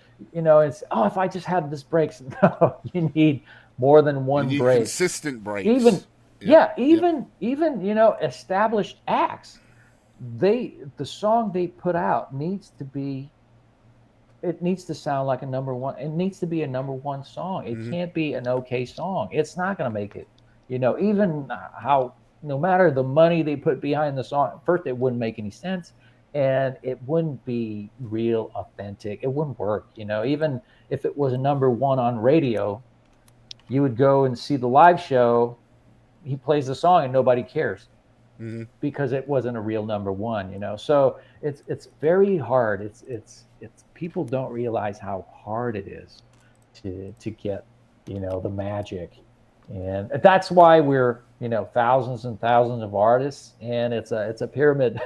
if I just had this breaks. No, you need more than one You need break. consistent breaks. Even Yep. even established acts, the song they put out needs to sound like a #1. It needs to be a #1 song. It Mhm. can't be an okay song. It's not going to make it. Even how, no matter the money they put behind the song, first it wouldn't make any sense, and it wouldn't be real authentic. It wouldn't work, you know. Even if it was a number one on radio, you would go and see the live show. He plays the song and nobody cares Hmm. because it wasn't a real number one, you know. So it's very hard. It's people don't realize how hard it is to get, you know, the magic. And that's why we're, you know, thousands and thousands of artists, and it's a pyramid.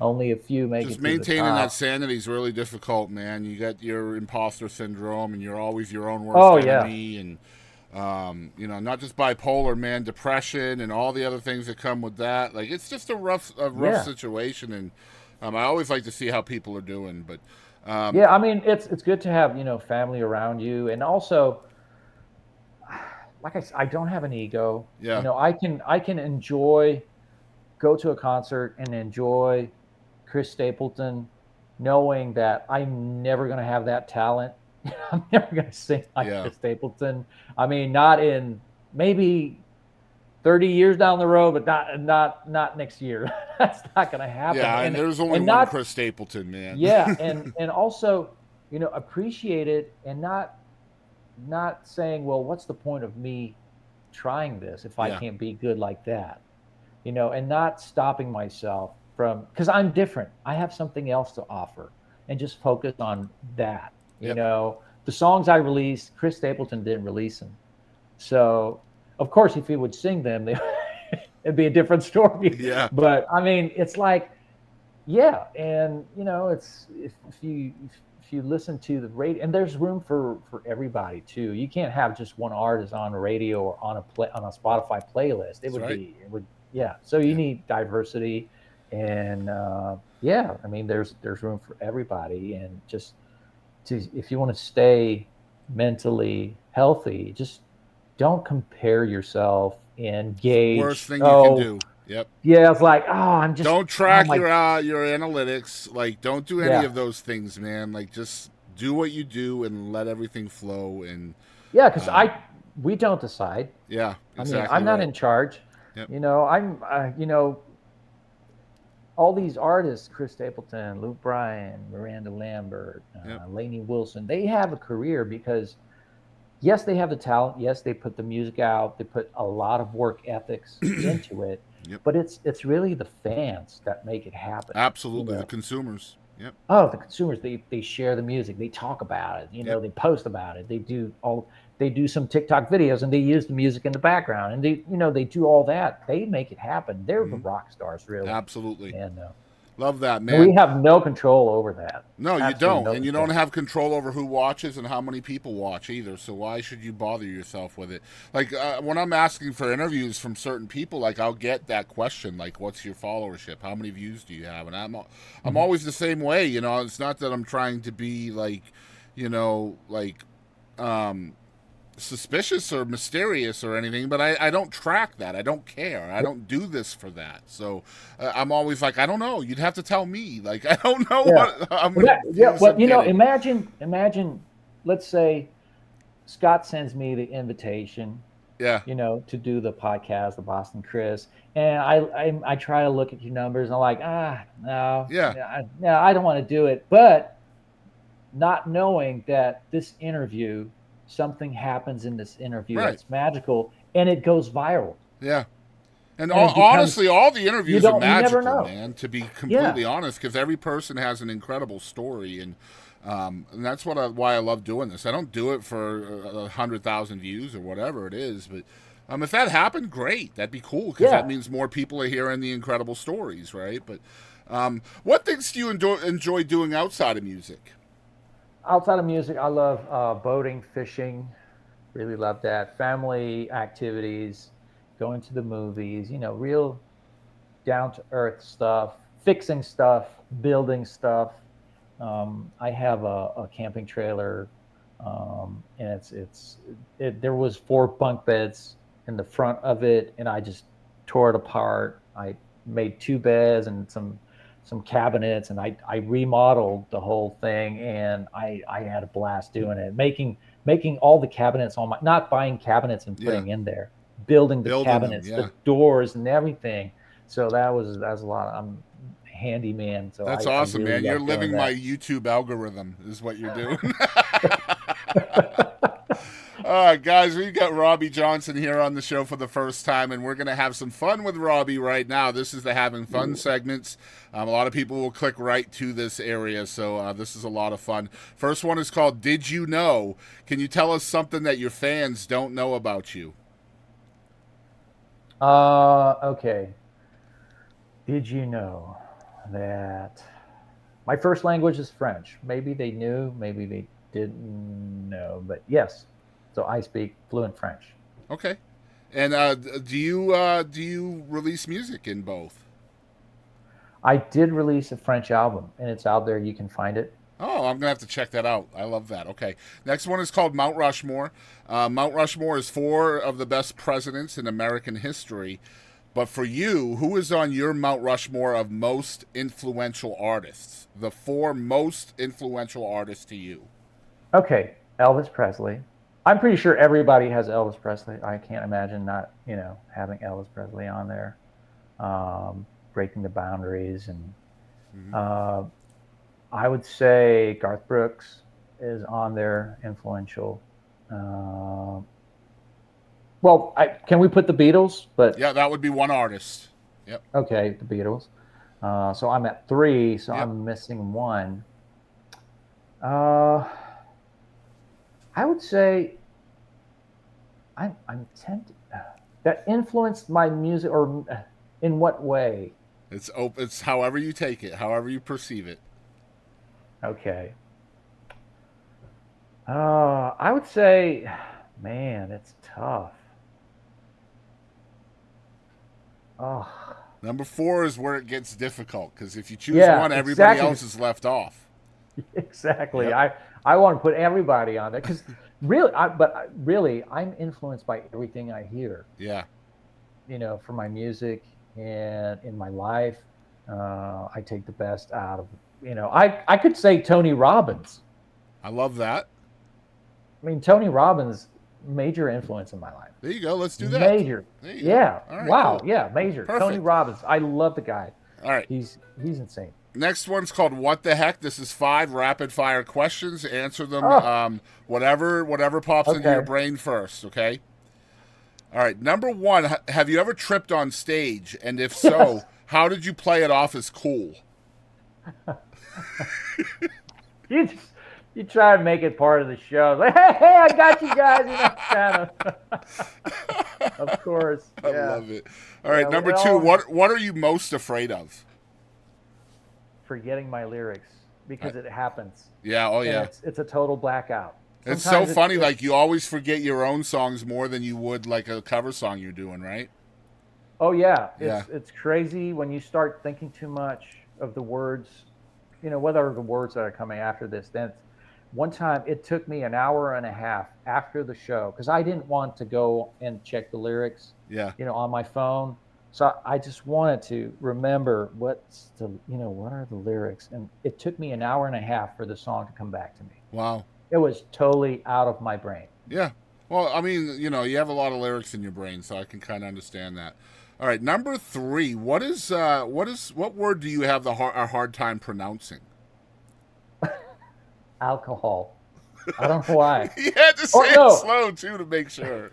Only a few make Just it to the maintaining that top. sanity is really difficult, man. You got your imposter syndrome, and you're always your own worst Oh yeah, enemy, and you know, not just bipolar, man, depression, and all the other things that come with that. Like, it's just a rough yeah, situation, and I always like to see how people are doing, but um, yeah. I mean, it's good to have, you know, family around you, and also, like I don't have an ego. You yeah, know, I can enjoy, go to a concert and enjoy Chris Stapleton, knowing that I'm never going to have that talent. I'm never going to sing like yeah, Chris Stapleton. I mean, not in maybe 30 years down the road, but not next year. That's not going to happen. yeah. And there's only And one not Chris Stapleton, man. yeah, and also, you know, appreciate it and not saying, well, what's the point of me trying this if I Yeah, can't be good like that? You know, and not stopping myself from, because I'm different. I have something else to offer, and just focus on that. You yep, know, the songs I released, Chris Stapleton didn't release them. So, of course, if he would sing them, it'd be a different story. yeah, But I mean, it's like, yeah, and you know, it's if you listen to the radio, and there's room for everybody too. You can't have just one artist on the radio or on a Spotify playlist. that's right. It would yeah. So you Yeah. need diversity, and yeah, I mean, there's room for everybody, and just to, if you want to stay mentally healthy, just don't compare yourself and It's the worst gauge. thing you can Oh do. Yep. yeah, it's like, oh, I'm just, Don't oh track my, your analytics. Like, don't do any yeah. of those things, man. Like, just do what you do and let everything flow. And Yeah, because um, we don't decide. yeah, I mean, exactly I'm not right. in charge. Yep. You know, you know, all these artists, Chris Stapleton, Luke Bryan, Miranda Lambert, Yep. Lainey Wilson, they have a career because, yes, they have the talent. Yes, they put the music out. They put a lot of work ethics into it, Yep. but it's really the fans that make it happen. You Absolutely. The know, consumers. Yep. oh, the consumers, they share the music, they talk about it, you know, Yep. they post about it, they do some TikTok videos and they use the music in the background, and they, you know, they do all that. They make it happen. They're the Hmm. rock stars, really. Absolutely. And Love that, we man. have no control over that. No, you Absolutely don't. no And you don't control. have control over who watches and how many people watch either. So why should you bother yourself with it? Like, when I'm asking for interviews from certain people, like, I'll get that question, like, what's your followership? How many views do you have? And I'm Mhm. always the same way, you know. It's not that I'm trying to be, like, you know, like, um, suspicious or mysterious or anything, but I don't track that. I don't care. I don't do this for that. So I'm always like, I don't know. You'd have to tell me. Like, I don't know Yeah. what I'm Well, gonna yeah. views Well, I'm you know, getting. imagine, let's say Scott sends me the invitation, Yeah, you know, to do the podcast, the Boston Chris, and I try to look at your numbers, and I'm like, no, yeah, no, I don't want to do it. But not knowing that this interview, something happens in this interview right, that's magical, and it goes viral, yeah. And and it becomes, honestly, all the interviews are you never magical, know. man. To be Yeah, completely honest, because every person has an incredible story, and that's why I love doing this. I don't do it for 100,000 views or whatever it is, but if that happened, great. That'd be cool because that yeah. means more people are hearing the incredible stories, right? But what things do you enjoy doing outside of music? Outside of music, I love boating, fishing. Really love that. Family activities, going to the movies. You know, real down to earth stuff, fixing stuff, building stuff. I have a camping trailer, and there was four bunk beds in the front of it, and I just tore it apart. I made two beds and some cabinets, and I remodeled the whole thing, and I had a blast doing it, making all the cabinets on my, not buying cabinets and Yeah, putting in there, building the building them. cabinets, Yeah, the doors, and everything. So that was a lot. I'm handyman. So That's I awesome, really man. You're love doing living my that. YouTube algorithm, is what you're doing. Guys, we've got Robby Johnson here on the show for the first time, and we're going to have some fun with Robby right now. This is the having fun segments. A lot of people will click right to this area, so this is a lot of fun. First one is called Did You Know? Can you tell us something that your fans don't know about you? Okay. Did you know that my first language is French? Maybe they knew, maybe they didn't know, but yes. So I speak fluent French. Okay. And do you release music in both? I did release a French album, and it's out there. You can find it. Oh, I'm going to have to check that out. I love that. Okay. Next one is called Mount Rushmore. Mount Rushmore is 4 of the best presidents in American history. But for you, who is on your Mount Rushmore of most influential artists? The 4 most influential artists to you. Okay, Elvis Presley. I'm pretty sure everybody has Elvis Presley. I can't imagine not, having Elvis Presley on there. Breaking the boundaries, and I would say Garth Brooks is on there, influential. Well, can we put the Beatles? But Yeah, that would be one artist. Yep. okay, the Beatles. So I'm at 3, so Yep. I'm missing 1. I would say I'm tempted that influenced my music, or in what way? It's however you take it, however you perceive it. Okay. I would say, man, it's tough. Oh, Number 4 is where it gets difficult, because if you choose Yeah, one, everybody exactly. else is left off. exactly. Yep. I want to put everybody on there because really, I'm influenced by everything I hear. Yeah. For my music and in my life, I take the best out of. I could say Tony Robbins. I love that. I mean, Tony Robbins, major influence in my life. There you go. Let's do that. Major. There you go. Yeah. All right, Wow. cool. Yeah. Major. Perfect. Tony Robbins. I love the guy. All right. He's insane. Next one's called What the Heck? This is 5 rapid fire questions. Answer them whatever pops into Okay. your brain first, okay? All right. Number 1, have you ever tripped on stage? And if so, Yes. how did you play it off as cool? You try to make it part of the show. Like, hey, I got you guys. Kind of. Of course. I Yeah. love it. All right, Yeah, number well- 2, what are you most afraid of? Forgetting my lyrics because it happens. Yeah, oh And yeah. It's a total blackout. It's so Sometimes funny, like you always forget your own songs more than you would like a cover song you're doing, right? Oh yeah, Yeah. it's crazy when you start thinking too much of the words. What are the words that are coming after this? Then one time it took me an hour and a half after the show because I didn't want to go and check the lyrics, Yeah. on my phone. So I just wanted to remember what are the lyrics, and it took me an hour and a half for the song to come back to me. Wow. It was totally out of my brain. Yeah. Well, I mean, you have a lot of lyrics in your brain, so I can kind of understand that. All right, number 3. What word do you have a hard time pronouncing? Alcohol. I don't know why. You had to say Oh, no. it slow too to make sure.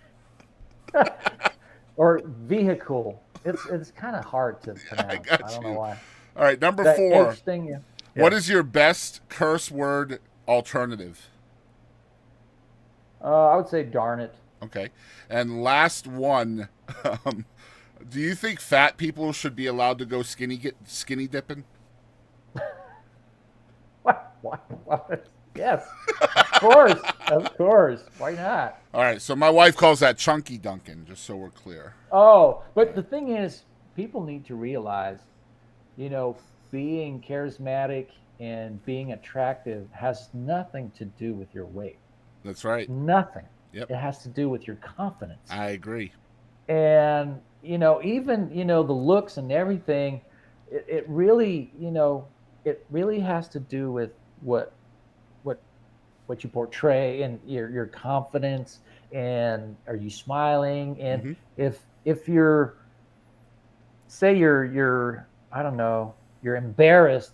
Or vehicle. It's kind of hard to pronounce. got I don't you. know why. All right, number That 4. H thing, yeah. What is your best curse word alternative? I would say darn it. Okay. And last one, do you think fat people should be allowed to go skinny dipping? What? Yes, of course. Why not? All right, so my wife calls that chunky dunking, just so we're clear. Oh, but the thing is, people need to realize, being charismatic and being attractive has nothing to do with your weight. That's right. Nothing. Yep. It has to do with your confidence. I agree. And even the looks and everything, it really has to do with what you portray and your confidence, and are you smiling, and if you're, say you're I don't know, you're embarrassed,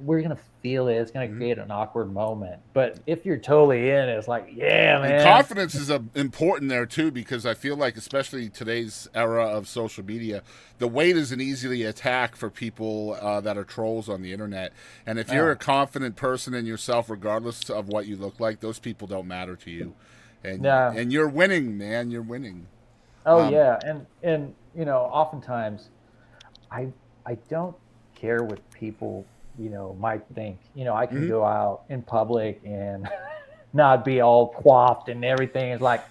we're gonna feel it. It's gonna create an awkward moment. But if you're totally in, it's like, yeah, man. And confidence is important there too, because I feel like, especially today's era of social media, the weight is an easily attack for people that are trolls on the internet. And if you're a confident person in yourself, regardless of what you look like, those people don't matter to you. And you're winning, man. You're winning. Oh yeah, and oftentimes, I don't care what people might think. I can go out in public and not be all coiffed and everything. It's like,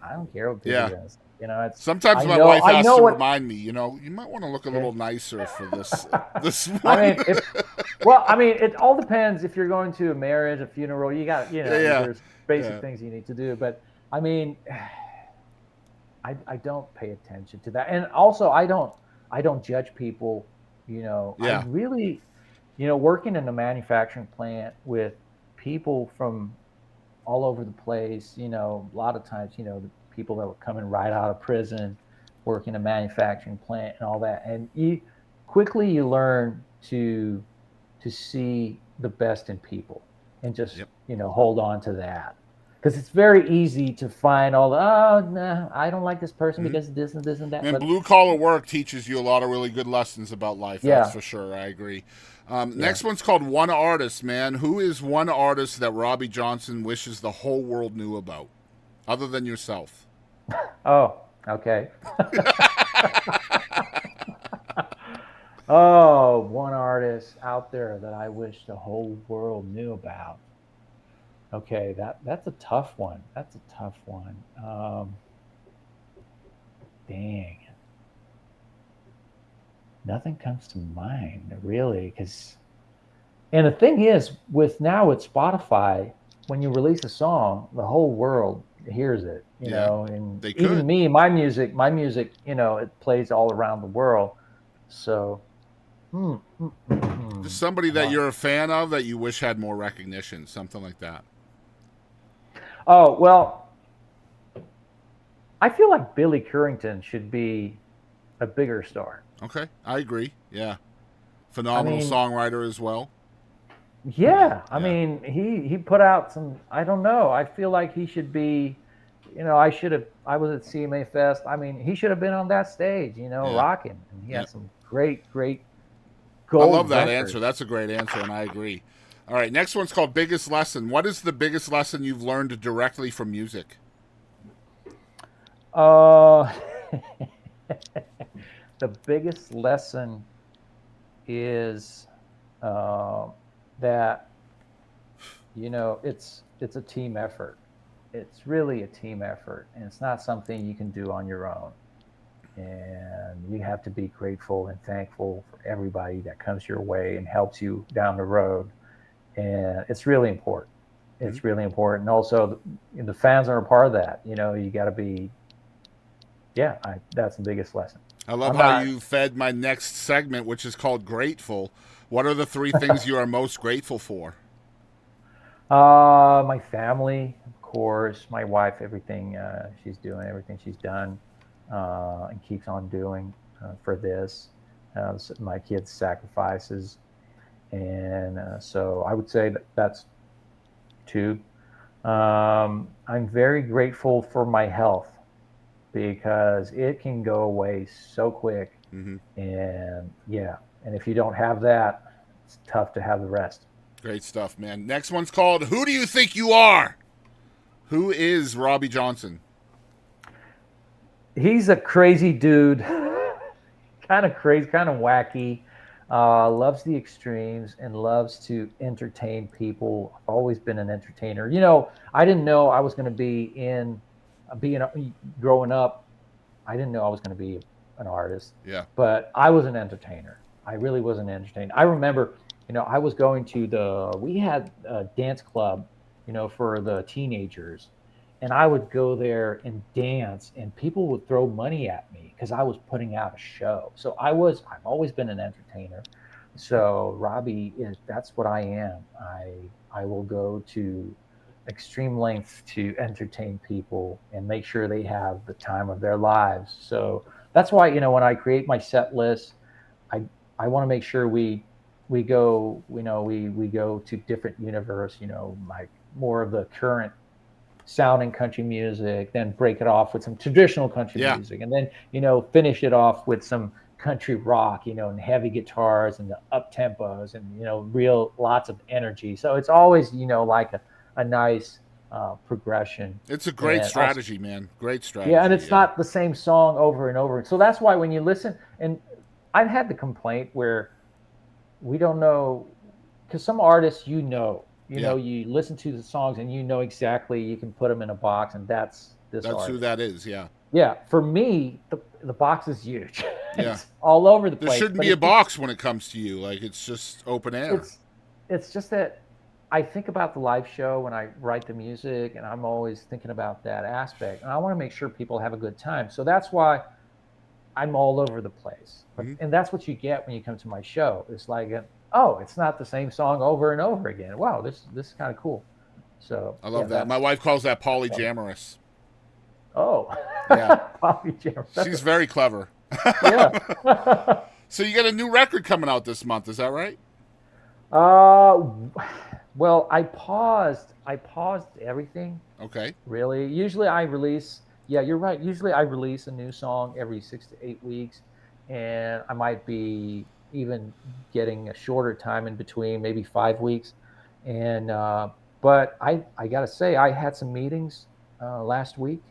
I don't care what people are gonna say. It's sometimes my wife has to remind me. You might want to look a little nicer for this. This one. I mean, it all depends. If you're going to a marriage, a funeral, you got there's basic things you need to do. But I mean, I don't pay attention to that, and also I don't judge people. I really, working in a manufacturing plant with people from all over the place, a lot of times, the people that were coming right out of prison, working a manufacturing plant and all that, and you learn to see the best in people and just hold on to that. Because it's very easy to find all I don't like this person because of this and this and that. And blue collar work teaches you a lot of really good lessons about life. That's for sure. I agree. Next one's called One Artist, man. Who is one artist that Robby Johnson wishes the whole world knew about, other than yourself? Oh, okay. One artist out there that I wish the whole world knew about. Okay, that's a tough one. Dang. Nothing comes to mind, really, and the thing is, with Spotify, when you release a song, the whole world hears it, you know, and even me, my music, it plays all around the world. So, Just somebody that you're a fan of that you wish had more recognition, something like that. Oh, well, I feel like Billy Currington should be a bigger star. Okay, I agree. Yeah. Phenomenal songwriter as well. Yeah, I mean, he put out some, I don't know, I feel like he should be, I was at CMA Fest. I mean, he should have been on that stage, rocking. And he had some great gold I love that records. answer. That's a great answer, and I agree. All right, next one's called Biggest Lesson. What is the biggest lesson you've learned directly from music? The biggest lesson is that it's a team effort. It's really a team effort, and it's not something you can do on your own. And you have to be grateful and thankful for everybody that comes your way and helps you down the road. And it's really important. It's really important. And also, the fans are a part of that. You got to be. That's the biggest lesson. I love how you fed my next segment, which is called Grateful. What are the 3 things you are most grateful for? My family, of course, my wife, everything she's doing, everything she's done and keeps on doing for this. My kids' sacrifices. And so I would say that's 2. I'm very grateful for my health because it can go away so quick. And and if you don't have that, it's tough to have the rest. Great stuff, man. Next one's called Who Do You Think You Are? Who is Robby Johnson? He's a crazy dude. Kind of crazy, kind of wacky. Loves the extremes and loves to entertain people. I've always been an entertainer. I didn't know I was going to be growing up. I didn't know I was going to be an artist. Yeah. But I was an entertainer. I really was an entertainer. I remember, I was going to we had a dance club, for the teenagers. And I would go there and dance, and people would throw money at me because I was putting out a show. So I've always been an entertainer. So Robby that's what I am. I will go to extreme lengths to entertain people and make sure they have the time of their lives. So that's why, when I create my set list, I want to make sure we go, we go to different universe, like more of the current sounding country music, then break it off with some traditional country Yeah. music, and then finish it off with some country rock, and heavy guitars and the up tempos and real lots of energy. So it's always like a nice progression. It's a great And strategy, man. Great strategy. yeah, and it's not the same song over and over. So that's why when you listen, and I've had the complaint where we don't know, because some artists, Yeah. you listen to the songs and exactly, you can put them in a box, and that's this That's artist. who that is. Yeah. Yeah, for me, the box is huge. Yeah. It's all over the There place. shouldn't but be a it- box when it comes to you. Like, it's just open air. It's just that I think about the live show when I write the music, and I'm always thinking about that aspect, and I want to make sure people have a good time. So that's why I'm all over the place. And that's what you get when you come to my show. It's like, it's not the same song over and over again. Wow, this is kind of cool. So I love that. My wife calls that polyjamorous. Oh, Yeah. Bobby Jam. She's very clever. Yeah. So you got a new record coming out this month, is that right? Well, I paused everything. Okay. Really. Usually I release. Yeah, you're right. Usually I release a new song every 6 to 8 weeks, and I might be even getting a shorter time in between, maybe 5 weeks. And but I gotta say, I had some meetings last week.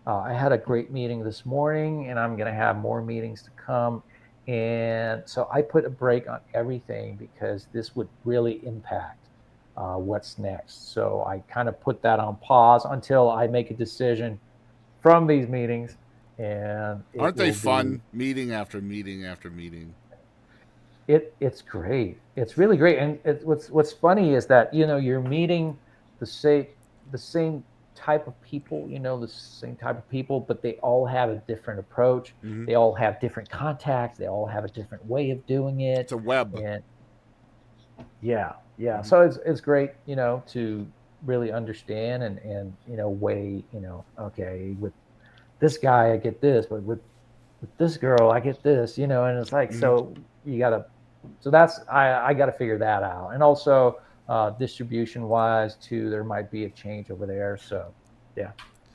I had a great meeting this morning, and I'm going to have more meetings to come. And so I put a break on everything because this would really impact what's next. So I kind of put that on pause until I make a decision from these meetings. And Aren't they fun? Meeting after meeting after meeting. It's great. It's really great. And what's funny is that you're meeting the same type of people, but they all have a different approach. Mhm. They all have different contacts. They all have a different way of doing it. It's a web. And yeah. So it's great, to really understand and weigh, okay, with this guy I get this, but with this girl I get this, and it's like, so you gotta, so that's I gotta figure that out. And also distribution wise too, there might be a change over there. So yeah.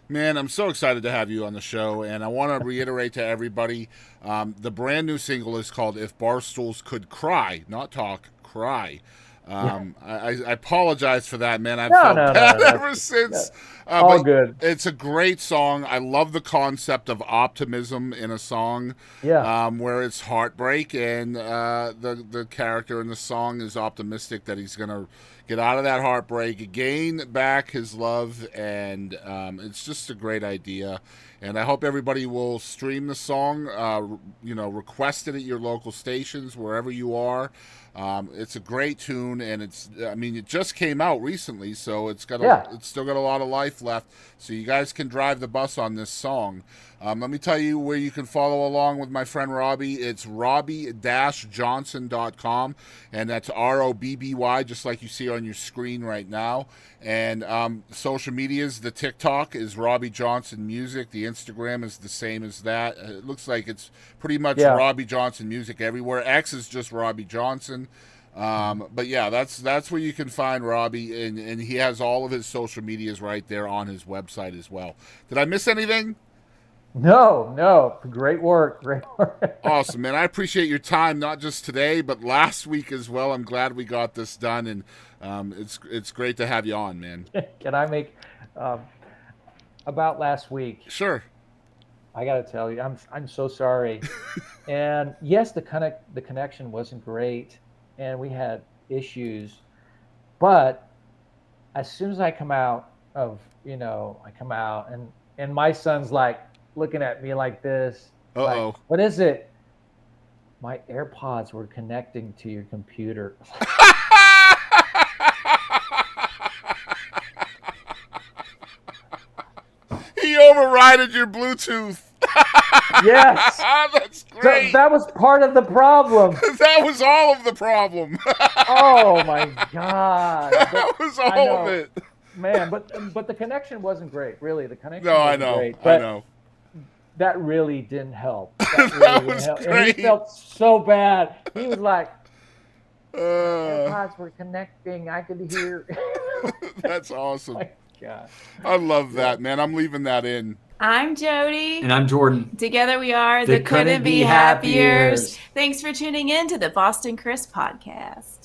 Man, I'm so excited to have you on the show, and I want to reiterate to everybody, the brand new single is called If Barstools Could Cry, not talk, cry. I apologize for that, man. I've felt bad ever since. All but good. It's a great song. I love the concept of optimism in a song. Yeah. Where it's heartbreak, and the character in the song is optimistic that he's gonna get out of that heartbreak, gain back his love, and it's just a great idea. And I hope everybody will stream the song, request it at your local stations, wherever you are. It's a great tune, and it just came out recently, so it's still got a lot of life left. So you guys can drive the bus on this song. Let me tell you where you can follow along with my friend Robby. It's robby-johnson.com, and that's ROBBY, just like you see on your screen right now. And social medias, the TikTok is Robby Johnson Music. The Instagram is the same as that. It looks like it's pretty much Robby Johnson Music everywhere. X is just Robby Johnson. But yeah, that's where you can find Robby, and he has all of his social medias right there on his website as well. Did I miss anything? No. Great work. Awesome, man. I appreciate your time, not just today, but last week as well. I'm glad we got this done, and it's great to have you on, man. Can I make about last week? Sure. I got to tell you, I'm so sorry. And yes, the connection wasn't great, and we had issues. But as soon as I come out, and my son's like looking at me like this. Uh-oh. Like, what is it? My AirPods were connecting to your computer. He overrided your Bluetooth. Yes. That's great. That was part of the problem. That was all of the problem. Oh my God. That was all of it. Man, but the connection wasn't great, really. The connection No, I wasn't know. great, I but know. that really didn't help. That, That really was helped. And great. he felt so bad. He was like, Uh, AirPods were connecting. I could hear. that's awesome. My God. I love that, man. I'm leaving that in. I'm Jody. And I'm Jordan. Together we are The Couldn't Be Happiers. Thanks for tuning in to the Boston Chris podcast.